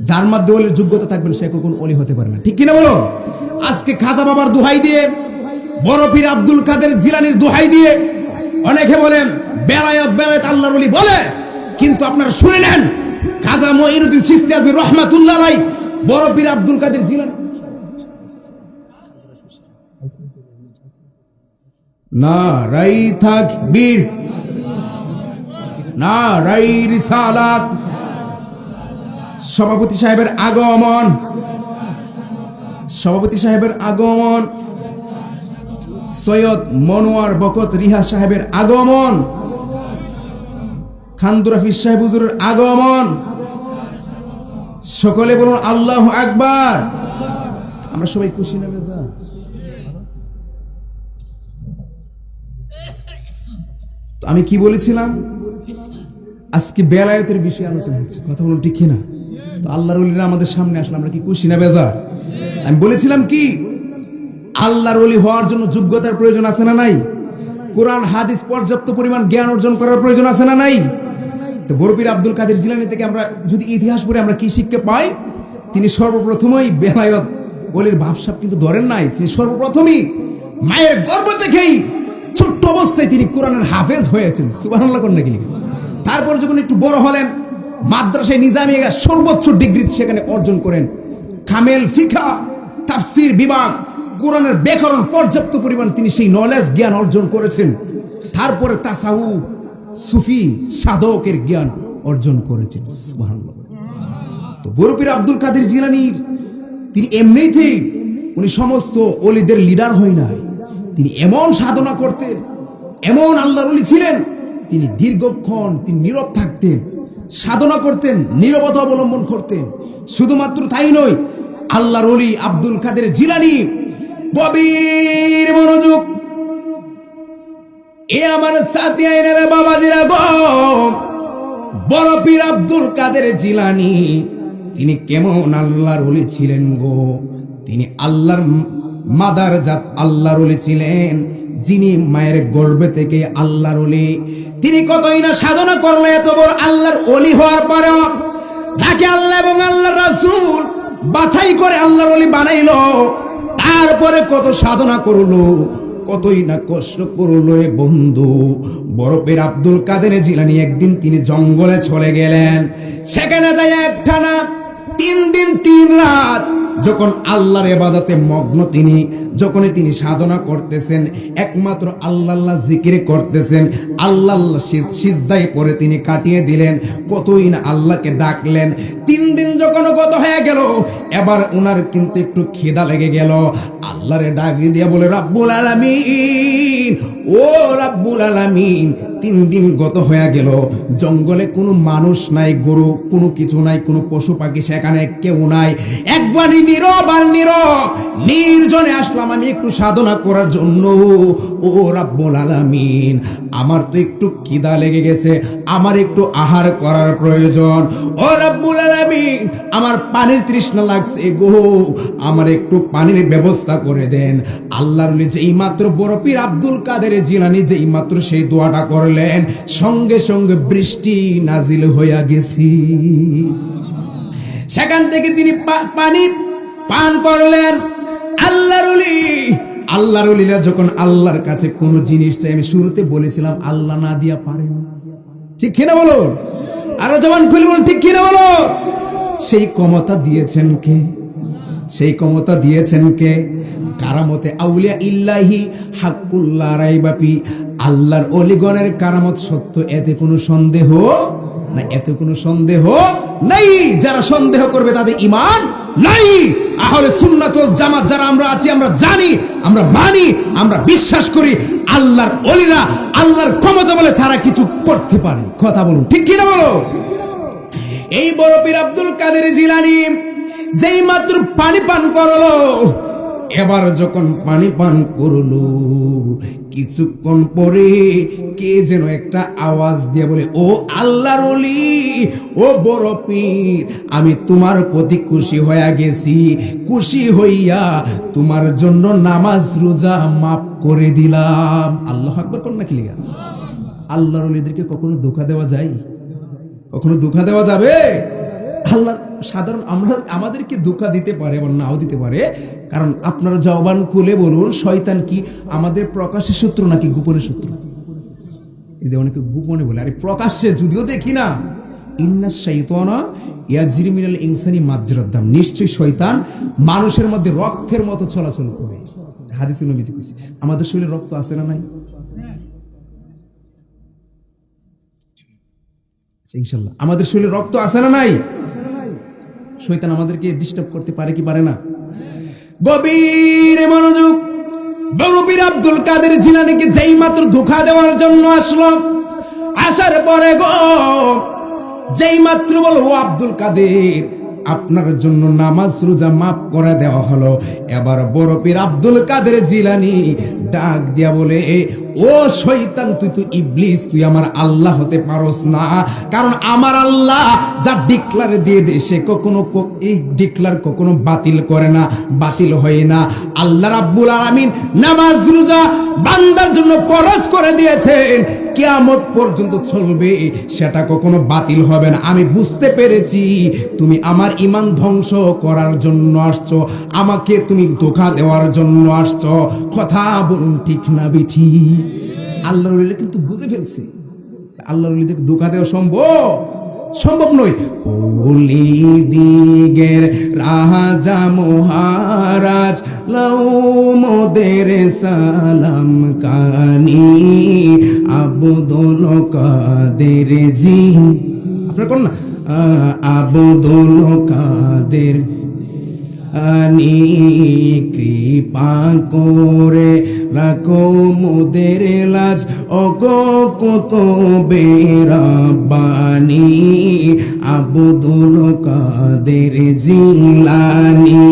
যার মধ্যে ওলির যোগ্যতা থাকবেন সে কখনো ওলি হতে পারে না, ঠিক কিনা বলো? আজকে খাজা বাবার দোহাই দিয়ে, বড় পীর আব্দুল কাদের জিলানীর দোহাই দিয়ে অনেকে বলেন বেলায়েত বেলায়েত আল্লাহর ওলি বলে, কিন্তু আপনারা শুনে নেন, খাজা মঈনুদ্দিন চিশতি আজমি রহমাতুল্লাহ আলাইহি, বড় পীর আব্দুল কাদের জিলানী, নারাই তাকবীর, নারাই রিসালাত, সভাপতি সাহেবের আগমন, সভাপতি সাহেবের আগমন, সৈয়দ মনোয়ার বকত রিহা সাহেবের আগমন, খান্দুর হাফিজ সাহেব হুজুরের আগমন, সকলে বলুন আল্লাহু আকবার। আমরা সবাই খুশি না বেজা? তো আমি কি বলেছিলাম, আজকে বেলায়েতের বিষয়ে আলোচনা হচ্ছে, কথা বলুন ঠিক কিনা? তো আল্লাহর ওলিরা আমাদের সামনে আসলে আমরা কি খুশি না বেজা? আমি বলেছিলাম কি, আল্লাহর ওলি হওয়ার জন্য যোগ্যতার প্রয়োজন আছে না নাই? কোরআন হাদিস পর্যাপ্ত পরিমাণ জ্ঞান অর্জন করার প্রয়োজন আছে না নাই? তো বড় পীর আব্দুল কাদের জিলানী থেকে আমরা যদি ইতিহাস পড়ে আমরা কি শিক্ষা পাই, তিনি সর্বপ্রথমই বেলায়েত ওলির ভাবসাব কিন্তু ধরেন নাই। তিনি সর্বপ্রথমই মায়ের গর্ভ থেকেই ছোট্ট অবস্থায় তিনি কোরআনের হাফেজ হয়েছেন। সুবহানাল্লাহ করেন নাকি? তারপর যখন একটু বড় হলেন, মাদ্রাসায় নিজামিয়া সর্বোচ্চ ডিগ্রি সেখানে অর্জন করেন। কামেল ফিকহ, তাফসীর বিভাগ, কোরআনের ব্যাকরণ পর্যাপ্ত পরিমাণ তিনি সেই নলেজ জ্ঞান অর্জন করেছেন। তারপরে তাসাউফ, সুফি, সাধকের জ্ঞান অর্জন করেছেন। সুবহানাল্লাহ। তো বড় পীর আব্দুল কাদের জিলানীর তিনি এমনিতেই উনি সমস্ত ওলিদের লিডার হই নাই, তিনি এমন সাধনা করতেন, এমন আল্লাহর ওলি ছিলেন, তিনি দীর্ঘক্ষণ তিনি নীরব থাকতেন, সাধনা করতেন, নীরবতা অবলম্বন করতেন। শুধুমাত্র তাই নয়, আল্লাহর ওলি আব্দুল কাদের জিলানী, গভীর মনোযোগ। এ আমার সাথী আইনের বাবাজিরা গো, বড় পীর আব্দুল কাদের জিলানী তিনি কেমন আল্লাহর ওলি ছিলেন গো। তিনি আল্লাহর মাদার জাত আল্লাহর ওলি ছিলেন, যিনি মায়ের গর্ভে থেকে আল্লাহর ওলি। তিনি কতই না সাধনা করলেন এত বড় আল্লাহর ওলি হওয়ার পরেও, যাকে আল্লাহ এবং আল্লাহর রাসূল বাছাই করে আল্লাহর ওলি বানাইলো, তারপরে কত সাধনা করলো, কতই না কষ্ট করলো রে বন্ধু। বড় পীর আব্দুল কাদের জিলানী একদিন তিনি জঙ্গলে চলে গেলেন। সেখানে যাই একটানা 3 দিন 3 রাত যখন আল্লাহর ইবাদতে মগ্ন তিনি, যখনই তিনি সাধনা করতেছেন, একমাত্র আল্লাহ জিকির করতেছেন, আল্লাহ সিজদায় পড়ে তিনি কাটিয়ে দিলেন। কতই না আল্লাহকে ডাকলেন। 3 দিন যখন গত হয়ে গেল, এবার ওনার কিন্তু একটু খিদা লেগে গেল। আল্লাহরে ডাক দিয়ে বলে, রাব্বুল আলামিন, ও রাব্বুল আলামিন, 3 দিন গত হয়ে গেল, জঙ্গলে কোনো মানুষ নাই, গরু কোনো কিছু নাই, কোনো পশু পাখি সেখানে কেউ নাই, একবারই নীরব আর নীরব, নির্জনে আসলাম আমি একটু সাধনা করার জন্য। ও রাব্বুল আলামিন, আমার তো একটু খিদা লেগে গেছে, আমার একটু আহার করার প্রয়োজন। ও রাব্বুল আলামিন, আমার পানির তৃষ্ণা লাগছে গো, আমার একটু পানির ব্যবস্থা করে দেন। আল্লাহর ওলি যেই মাত্র বড় পীর আব্দুল কাদের জিলানী যেই মাত্র সেই দোয়াটা করলেন, সঙ্গে সঙ্গে বৃষ্টি নাজিল হইয়া গেছি। সেখান থেকে তিনি পানি পান করলেন। আল্লাহর ওলিরা যখন আল্লাহর কাছে কোনো জিনিস চাই, আমি শুরুতে বলেছিলাম আল্লাহ না দিয়া পারেন, ঠিক কিনা বলো? আরো জবান খুলে বলুন, ঠিক কিনা বলো? সেই ক্ষমতা দিয়েছেন কে? সেই ক্ষমতা দিয়েছেন কে? কারামতে আউলিয়া ইল্লাহি হাক্কুল্লা রাইবাপি, আল্লাহর ওলিগণের কারামত সত্য, এতে কোনো সন্দেহ না, এতে কোনো সন্দেহ নাই। যারা সন্দেহ করবে তাদের ঈমান নাই। আহলে সুন্নাত ওয়াল জামাত যারা আমরা আছি, আমরা জানি, আমরা মানি, আমরা বিশ্বাস করি আল্লাহর ওলিরা আল্লাহর ক্ষমতা বলে তারা কিছু করতে পারে। কথা বলুন, ঠিক কিনা বলো? এই বড় পীর আব্দুল কাদের জিলানী যেই মাত্র পানি পান করলো, এবার যখন পানি পান করলো, কিছুক্ষণ পরে কে যেন একটা আওয়াজ দিয়ে বলে, ও আল্লাহর ওলি, ও বড় পীর, আমি তোমার প্রতি খুশি হয়ে গেছি, খুশি হইয়া তোমার জন্য নামাজ রোজা মাফ করে দিলাম। আল্লাহু আকবার কোন না কি লিগা? আল্লাহর ওলিদেরকে কখনো ধোঁকা দেওয়া যায়? কখনো ধোঁকা দেওয়া যাবে? আল্লাহ সাধারণ আমাদেরকে ধোঁকা দিতে পারে, আবার নাও দিতে পারে। কারণ আপনারা জবান খুলে বলুন, শয়তান কি আমাদের প্রকাশ্যে শত্রু নাকি গোপনে শত্রু? এই যে অনেকে গোপনে বলে, আরে প্রকাশ্যে যদিও দেখি না, ইন্না শাইতানা ইয়াজরি মিনাল ইনসানি মাজরাদ দাম, নিশ্চয়ই শয়তান মানুষের মধ্যে রক্তের মতো চলাচল করে। হাদিসে নবীজি কইছে, আমাদের শরীরে রক্ত আছে না নাই? ইনশাআল্লাহ আমাদের শরীরে রক্ত আছে না নাই? শয়তান আমাদেরকে ডিস্টার্ব করতে পারে কি পারে না? গভীর মনোযোগ। বড় পীর আব্দুল কাদের জিলানীকে যেই মাত্র ধোঁকা দেওয়ার জন্য আসলো, আসার পরে গো যেই মাত্র বলো, ও আব্দুল কাদের, আপনার জন্য নামাজ রোজা মাফ করে দেওয়া হলো। এবার বড় পীর আব্দুল কাদের জিলানী ডাক দিয়া বলে, ও শয়তান, তুই তো ইবলিস, তুই আমার আল্লাহ হতে পারস না। কারণ আমার আল্লাহ যা ডিক্লার দিয়ে দেয় সে কখনো এই ডিক্লার কখনো বাতিল করে না, বাতিল হয় না। আল্লাহ রাব্বুল আলামিন নামাজ রোজা বান্দার জন্য ফরজ করে দিয়েছেন, কিয়ামত পর্যন্ত চলবে, সেটা কখনো বাতিল হবে না। আমি বুঝতে পেরেছি তুমি আমার ঈমান ধ্বংস করার জন্য আসছো, আমাকে তুমি ধোঁকা দেওয়ার জন্য আসছো। কথা বলুন, ঠিক না বিঠি? আল্লাহর ওলিরা কিন্তু বুঝে ফেলছে, আল্লাহর ওলিদের ধোঁকা দেওয়া সম্ভব নয়। ওলি দিগের রাজা মহারাজ, লাউ মোদের সালাম কানি, আব্দুল কাদের জি, আপনার কোন না, আব্দুল কাদের আনি কৃপা করে রাখো মোদের লাজ ওগো কুতুবে রাব্বানি আব্দুল কাদের জিলানী।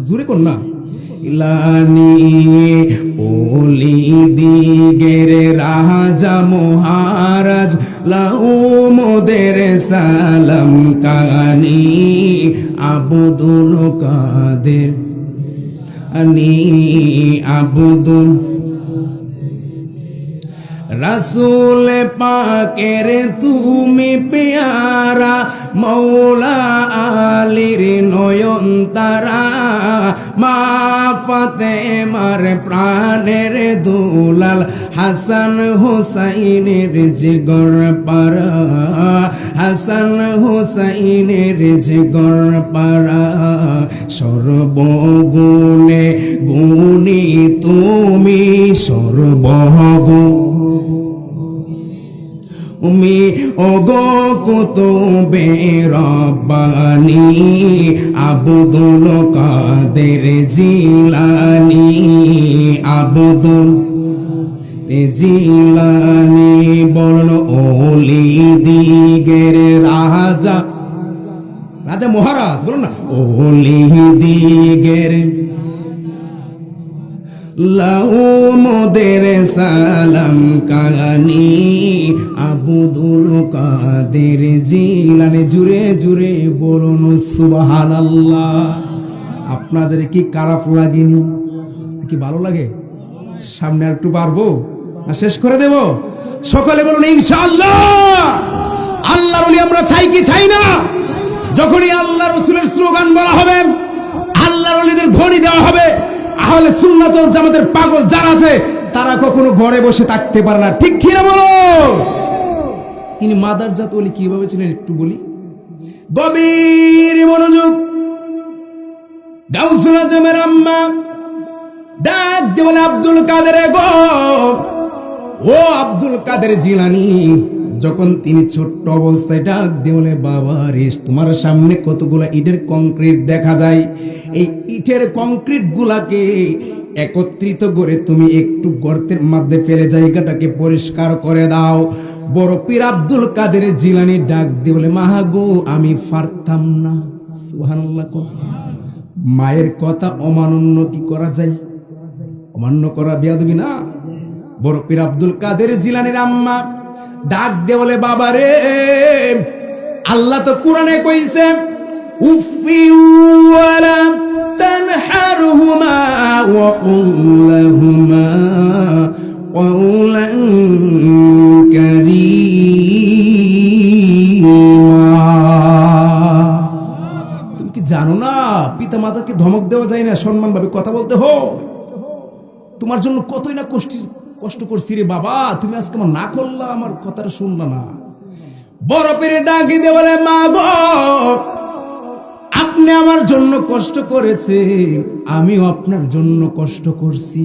জোরে কোন না ইলানি ওলি দিগের রাজা মহারাজ লাউ মোদের সালাম কানি আব্দুল কাদের আনি আব্দুল রাসূল পাকের তুমি পেয়ারা মৌলা আলীর নয়ন তারা মা ফাতেমার প্রাণের দুলাল হাসান হুসাইনের জিগর পারা হাসান হুসাইনের জিগর পারা সর্বগুণে গুণী তুমি তুমি ওগো কুতুবে রাব্বানি আব্দুল কাদের জিলানী আব্দুল জিলানী বলন ওলি দিগের রাজা রাজা মহারাজ বলুন না ওলি দিগের লাউ মোদের সালাম কানি আব্দুল কাদের জিলানী। জুড়ে জুড়ে বলুন সুবহানাল্লাহ। আপনাদের কি খারাপ লাগেনি? কি ভালো লাগে? সামনে আর একটু পারবো না শেষ করে দেব? সকলে বলুন ইনশাআল্লাহ। আল্লাহর ওলি আমরা চাই কি চাই না? যখনই আল্লাহ রাসূলের স্লোগান বলা হবে, আল্লাহর ওলিদের ধ্বনি দেওয়া হবে, আহলে সুন্নাত ওয়াল জামাতের পাগল যারা আছে তারা কখনো ঘরে বসে থাকতে পারে না। ঠিক কি না বলো? তিনি মাদারজাত ওলি কিভাবে ছিলেন একটু বলি। গভীর মনোযোগ। গাউসুল আজমের আম্মা ডাক দিয়ে বলে আব্দুল কাদের গো, ও আব্দুল কাদের জিলানী। যখন তিনি ছোট্ট অবস্থায় ডাক দিয়ে বলে বাবা রে, তোমার সামনে কতগুলা ইটের কংক্রিট দেখা যায়, এই ইটের কংক্রিট গুলাকে একত্রিত করে তুমি একটু গর্তের মধ্যে ফেলে জায়গাটাকে পরিষ্কার করে দাও। বড় পীর আব্দুল কাদের জিলানী ডাক দিয়ে বলে মা গো, আমি পারতাম না। সুবহানাল্লাহ। মায়ের কথা অমান্য কি করা যায়? অমান্য করা বেয়াদবি না? বড় পীর আব্দুল কাদের জিলানীর আম্মা ডাক দিয়ে বলে বাবা রে, আল্লাহ তো কোরআনে কইছে উফি ওয়ালা তানহারহুমা ওয়া কুল লাহুমা কওলান কারীমা। তুমি কি জানো না পিতা মাতাকে ধমক দেওয়া যায় না, সম্মানভাবে কথা বলতে হয়। তোমার জন্য কতই না কষ্ট করছি রে বাবা, তুমি আজকে আমার না করলা, আমার কথাটা শুনলা না। বড় পীরে ডাকি দিয়ে বলে মা গো, আপনি আমার জন্য কষ্ট করেছেন, আমিও আপনার জন্য কষ্ট করছি।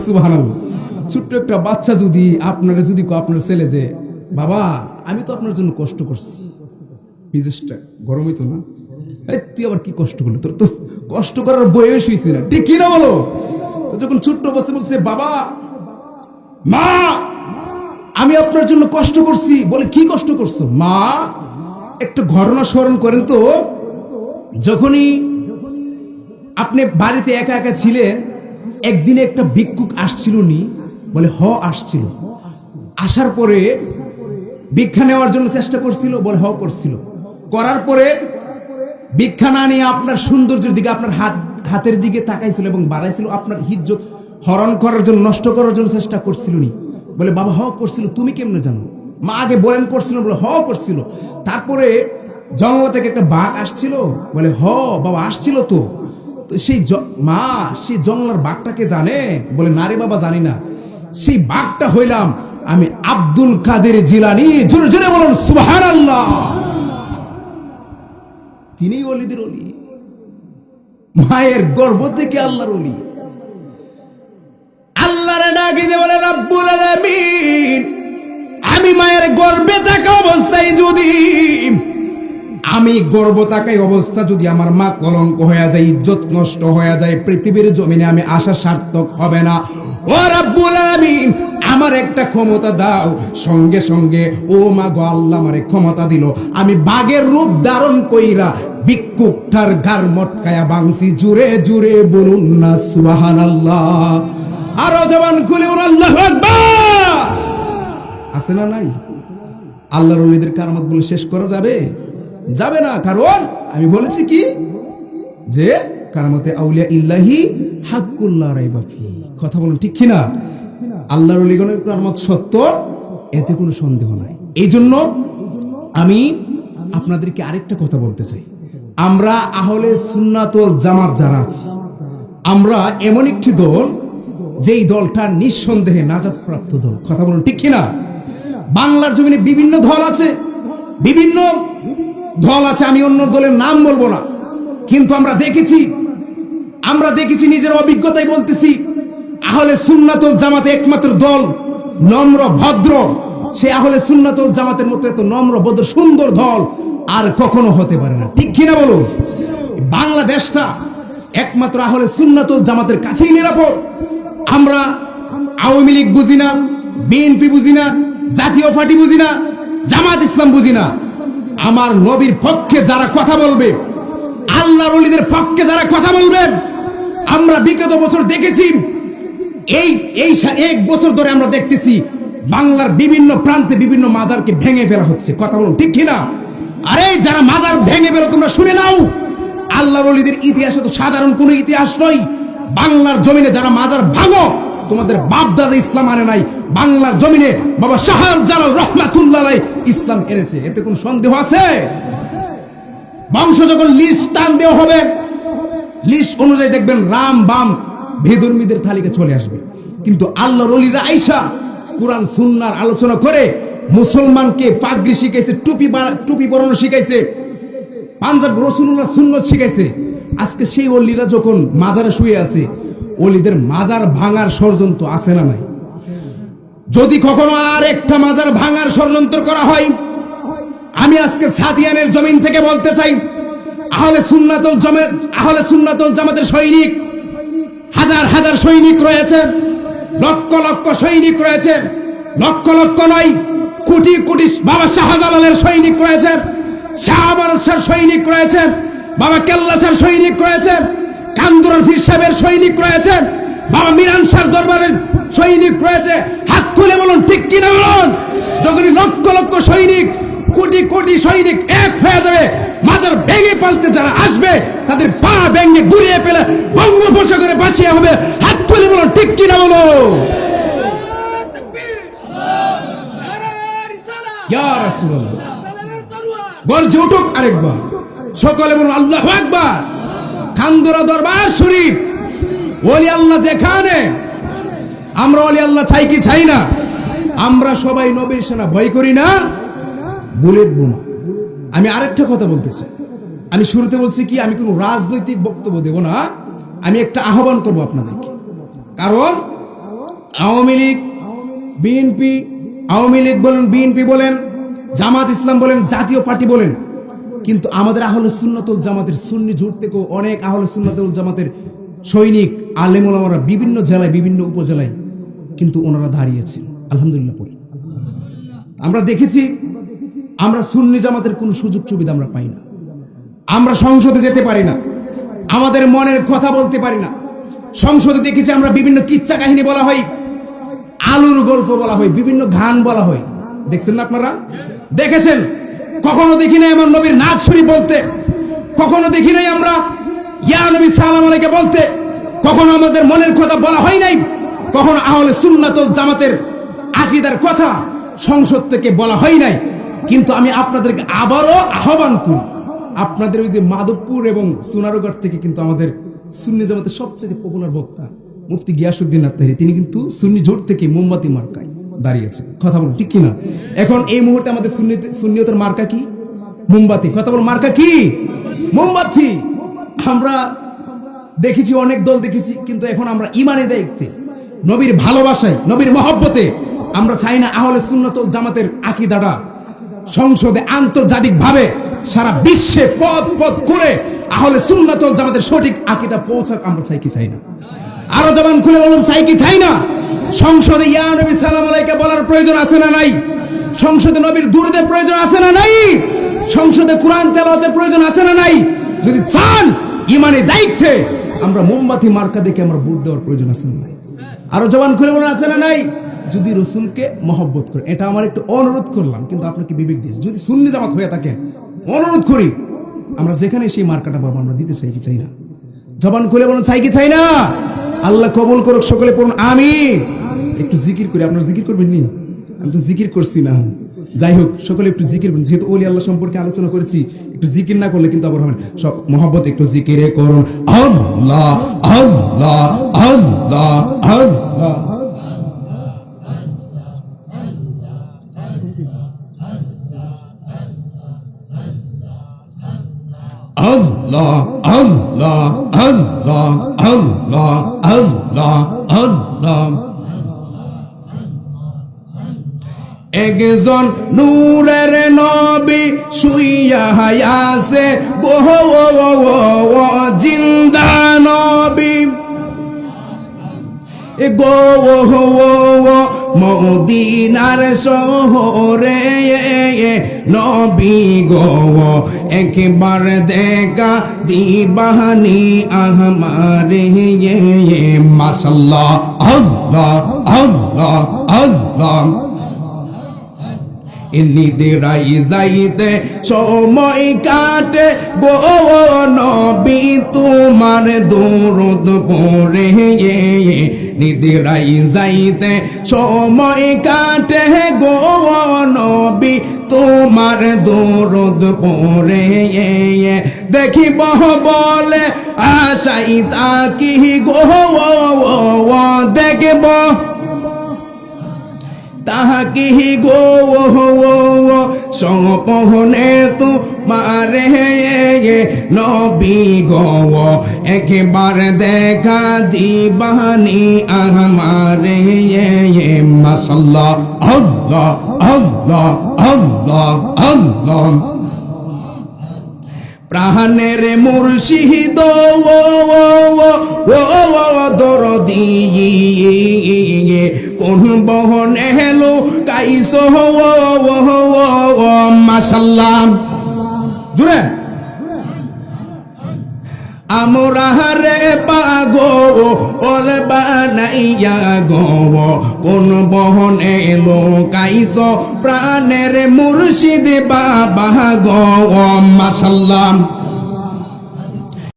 সুবহানাল্লাহ। ছোট্ট একটা বাচ্চা যদি আপনার ছেলে যে বাবা আমি তো আপনার জন্য কষ্ট করছি, মেজাজটা গরম হইতো না? তুই আবার কি কষ্ট করলি? তোর তো কষ্ট করার বয়স হয়েছে না, ঠিক কি না বলো? যখন ছোট্ট অবস্থা বলছে বাবা মা আমি আপনার জন্য কষ্ট করছি, বলে কি কষ্ট করছো? মা একটা ঘটনা স্মরণ করেন তো, যখনই আপনি বাড়িতে একা একা ছিলেন, একদিনে একটা ভিক্ষুক আসছিল নি? বলে হ আসছিল। আসার পরে ভিক্ষা নেওয়ার জন্য চেষ্টা করছিল? বলে হ করছিল। করার পরে ভিক্ষা না নিয়ে আপনার সৌন্দর্যের দিকে, আপনার হাতের দিকে তাকাইছিল এবং বাড়াইছিল, আপনার ইজ্জত হরণ করার জন্য, নষ্ট করার জন্য চেষ্টা করছিল নি? বলে বাবা হ করছিল। তুমি কেমনে জানো? মা আগে বলেন করছিল, বলে হ করছিল। তারপরে জঙ্গল থেকে একটা বাঘ আসছিল? বলে হ বাবা আসছিল তো। সেই মা সেই জঙ্গলের বাঘটাকে জানে? বলে না রে বাবা জানি না। সেই বাঘটা হইলাম আমি আব্দুল কাদের জিলানী। জোরে জোরে বলুন সুবহানাল্লাহ। তিনি ওলিদের ওলি, মায়ের গর্ভ থেকে আল্লাহর ওলি। আল্লাহরে ডাকি দিয়ে বলে রব্বুল আলামিন, আমি মায়ের গর্ভে থাকা অবস্থায় যদি আমি গর্ব তাকাই অবস্থা যদি আমার মা কলঙ্ক হয়ে যায়, ইজ্জত নষ্ট হয়ে যায়, পৃথিবীর জমিনে আমি আশা সার্থক হবে না। ও রাব্বুল আলামিন, আমার একটা ক্ষমতা দাও। সঙ্গে সঙ্গে ও মা গো, আল্লাহ আমারে ক্ষমতা দিল। আমি বাঘের রূপ ধারণ কইরা ভিক্ষুকটার গার মটকায়া বাংসি। জুড়ে জুড়ে বলুন না সুবহানাল্লাহ। আরো জবান খুলে বলুন আল্লাহু আকবার। আছে না নাই? আল্লাহর ওলিদের কারামত বলে শেষ করা যাবে? যাবে না। কারণ আমি বলেছি কি যে কারামতে আউলিয়া ইল্লাহি হাক্কুল লা রাইবা ফি। কথা বলুন ঠিক কিনা? আল্লাহর ওলিগণের কারামত সত্য, এতে কোনো সন্দেহ নাই। এই জন্য আমি আপনাদেরকে আরেকটা কথা বলতে চাই। আমরা আহলে সুন্নাত ওয়াল জামাত যারা আছি, আমরা এমন একটি দল যেই দলটা নিঃসন্দেহে নাজাত প্রাপ্ত দল। কথা বলুন ঠিক কিনা? বাংলার জমিনে বিভিন্ন দল আছে, বিভিন্ন দল আছে, আমি অন্য দলের নাম বলবো না, কিন্তু আমরা দেখেছি নিজের অভিজ্ঞতায় বলতেছি, আহলে সুন্নাত ওয়াল জামাত একমাত্র দল নম্র ভদ্র। সে আহলে সুন্নাত ওয়াল জামাতের মতো এত নম্র ভদ্র সুন্দর দল আর কখনো হতে পারে না। ঠিক কিনা বলুন? বাংলাদেশটা একমাত্র আহলে সুন্নাত ওয়াল জামাতের কাছেই নিরাপদ। আমরা আওয়ামী লীগ বুঝি না, বিএনপি বুঝি না, জাতীয় পার্টি বুঝি না, জামাত ইসলাম বুঝি না। আমার নবীর পক্ষে যারা কথা বলবে, আল্লাহর ওলিদের পক্ষে যারা কথা বলবেন, আমরা বিগত বছর দেখেছি, এই এক বছর ধরে আমরা দেখতেছি বাংলার বিভিন্ন প্রান্তে বিভিন্ন মাজারকে ভেঙে ফেলা হচ্ছে। কথা বলুন ঠিক কিনা? আরে যারা মাজার ভেঙে ফেলো তোমরা শুনে নাও, আল্লাহর ওলিদের ইতিহাসে তো সাধারণ কোনো ইতিহাস নয়। বাংলার জমিনে যারা মাজার ভাঙো, তোমাদের বাপ দাদা ইসলাম আনে নাই, বাংলার জমিনে বাবা শাহজালাল রহমাতুল্লাহ আলাইহি ইসলাম এনেছে। এতে কোনো সন্দেহ আছে? বংশ যখন লিস্ট টান দেওয়া হবে, লিস্ট অনুযায়ী দেখবেন রাম বাম বেধর্মীদের তালিকা চলে আসবে। কিন্তু আল্লাহর ওলিরা আইসা কুরআন সুন্নাহর আলোচনা করে মুসলমানকে পাগড়ি শিখাইছে, টুপি পরানো শিখাইছে, পাঞ্জাব রাসূলুল্লাহ সুন্নাত শিখাইছে। আজকে সেই ওলিরা যখন মাজারে শুয়ে আছে, ওলিদের মাজার ভাঙার ষড়যন্ত্র আছে না নাই? যদি কখনো আর একটা মাজার ভাঙার ষড়যন্ত্র করা হয়, আমি আজকে সাদিয়ানের জমিন থেকে বলতে চাই, আহলে সুন্নাত ওয়াল জামাতের সৈনিক, হাজার হাজার সৈনিক রয়েছে, লক্ষ লক্ষ সৈনিক রয়েছে, লক্ষ লক্ষ নয় কোটি কোটি বাবা শাহজালালের সৈনিক রয়েছে, শাহ আমানত শাহর সৈনিক রয়েছে, বাবা কেল্লা শাহর সৈনিক রয়েছে, কান্দুরার পীর সাহেবের সৈনিক রয়েছে, বাবা মিরান শাহর দরবারের সৈনিক রয়েছে। হাত তুলে বলুন ঠিক কিনা বলুন? যখনই লক্ষ লক্ষ সৈনিক, কোটি কোটি সৈনিক এক হয়ে যাবে, মাজার ভেঙে পালতে যারা আসবে তাদের পা ভেঙে গুড়িয়ে ফেলে বঙ্গোপসাগরে ভাসিয়ে হবে। হাত তুলে বলুন ঠিক কিনা বলো? ইয়া রাসূলুল্লাহ, গর্জে উঠুক আরেকবার, সকলে বলুন আল্লাহু আকবার। কান্দুরা দরবার শরীফ, ওলি আল্লাহ যেখানে, আমরা ওলি আল্লাহ চাই কি চাই না? আমরা সবাই নবীর সেনা ভয় করি না, বুলেট বোমা। আমি আরেকটা কথা বলতে চাই। আমি শুরুতে বলছি কি, আমি কোনো রাজনৈতিক বক্তব্য দেব না, আমি একটা আহ্বান করব আপনাদেরকে। কারণ আওয়ামী লীগ বিএনপি, আওয়ামী লীগ বলেন, বিএনপি বলেন, জামাত ইসলাম বলেন, জাতীয় পার্টি বলেন, কিন্তু আমাদের আহলে সুন্নাত ওয়াল জামাতের সুন্নি জোট থেকেও অনেক আহলে সুন্নাত ওয়াল জামাতের সৈনিক আলেম ওলামারা বিভিন্ন জেলায়, বিভিন্ন উপজেলায় কিন্তু ওনারা দাঁড়িয়েছেন। আলহামদুলিল্লাহ পড়ি। আমরা দেখেছি, আমরা সুন্নি জামাতের কোনো সুযোগ সুবিধা আমরা পাই না, আমরা সংসদে যেতে পারি না, আমাদের মনের কথা বলতে পারি না। সংসদে দেখেছি আমরা বিভিন্ন কিচ্ছা কাহিনী বলা হয়, আলুর গল্প বলা হয়, বিভিন্ন গান বলা হয়। দেখছেন না আপনারা? দেখেছেন? কখনো দেখি নাই আমার নবীর নাথ শরীফ বলতে, কখনো দেখি নাই আমরা ইয়া নবী সালাম আলাইকে বলতে, কখনো আমাদের মনের কথা বলা হয় নাই, কখনো আহলে সুন্নাত ওয়াল জামাতের আকীদার কথা সংসদ থেকে বলা হয় নাই। কিন্তু আমি আপনাদেরকে আবারও আহ্বান করি, আপনাদের ওই যে মাধবপুর এবং সোনারগাঁও থেকে কিন্তু আমাদের সুন্নি জামাতের সবচেয়ে পপুলার বক্তা মুফতি গিয়াসউদ্দিন আত্তাহিরি, তিনি কিন্তু সুন্নি জোট থেকে মোমবাতি মার্কায় দাঁড়িয়েছে। কথা বলুন ঠিক কিনা? এখন এই মুহূর্তে আমাদের সুন্নিয়তের মার্কা কি? মোমবাতি। কথা বলুন, মার্কা কি? মোমবাতি। আমরা দেখেছি, অনেক দল দেখেছি, কিন্তু এখন আমরা ইমানে দেখতে, নবীর ভালোবাসায়, নবীর মহব্বতে আমরা চাই না আহলে সুন্নাত ওয়াল জামাতের আকীদাটা সংসদে আন্তর্জাতিকভাবে সারা বিশ্বে পথ পথ করে আহলে সুন্নাত ওয়াল জামাতের সঠিক আকীদা পৌঁছাক আমরা চাই কি চাই না? আরো জবান খুলে বলুন, চাই কি চাই না? সংসদে ইয়া নবী সালাম আলাইকা বলার প্রয়োজন আছে না নাই? সংসদে নবীর দুরূদের প্রয়োজন আছে না নাই? সংসদে কোরআন তেলাওয়াতের প্রয়োজন আছে না নাই? যদি চান ইমানি দায়িত্বে আমরা মোমবাতি মার্কা দেখে আমরা ভোট দেওয়ার প্রয়োজন আছে না নাই? আরো জবান খুলে বলুন, আছে না নাই? যদি রসুলকে মহব্বত করে, এটা আমার একটু অনুরোধ করলাম, কিন্তু আপনাকে বিবেক দিয়েছি, যদি সুন্নি জামাত হয়ে থাকেন অনুরোধ করি আমরা যেখানে সেই মার্কাটা পাবো আমরা দিতে চাই কি চাই না? জবান খুলে বলুন, চাই কি চাই না? আল্লাহ কবুল করুক, সকলে পড়ুন আমিন। একটু জিকির করি, আপনারা জিকির করবেন নি? আমি তো জিকির করছি না। যাই হোক, সকলে একটু জিকির করুন, যেহেতু ওলি আল্লাহ সম্পর্কে আলোচনা করেছি, একটু জিকির না করলে কিন্তু আবার হবে না। সব মহব্বত একটু জিকিরে করুন, আল্লাহ আল্লাহ আল্লাহ আল্লাহ। আল্লাহ আল্লাহ আল্লাহ আল্লাহ আল্লাহ আল্লাহ। একজন নূরের নবী শুইয়া আছে গো জিন্দা নবী গো মদিনার শহরে নবী গো একবার দেখা দিবানি আহমারে মাশাআল্লাহ আল্লাহ আল্লাহ আল্লাহ। নিদেরাই যাইতে সময় কাটে গো নবী তোমার দরুদ পড়ে নিদেরাই যাইতে সময় কাটে গো নবী তোমার দরুদ পড়ে দেখিব বলে আশাই তাকি গো দেখব তাহাকি গো সপনে তোমারে নবী গো একবার দেখা দিবানি আহমারে মাশাআল্লাহ আল্লাহ আল্লাহ আল্লাহ আল্লাহ। প্রাণের মুর্শিদ দরদি কোন বহনে হেলো কাইস মাশাআল্লাহ জুড়ে আমরা রে পাগো ওল বানাইয়া গো কোন বহনে এলো কাইস প্রাণের মুর্শিদ বাবা গো মাশাআল্লাহ।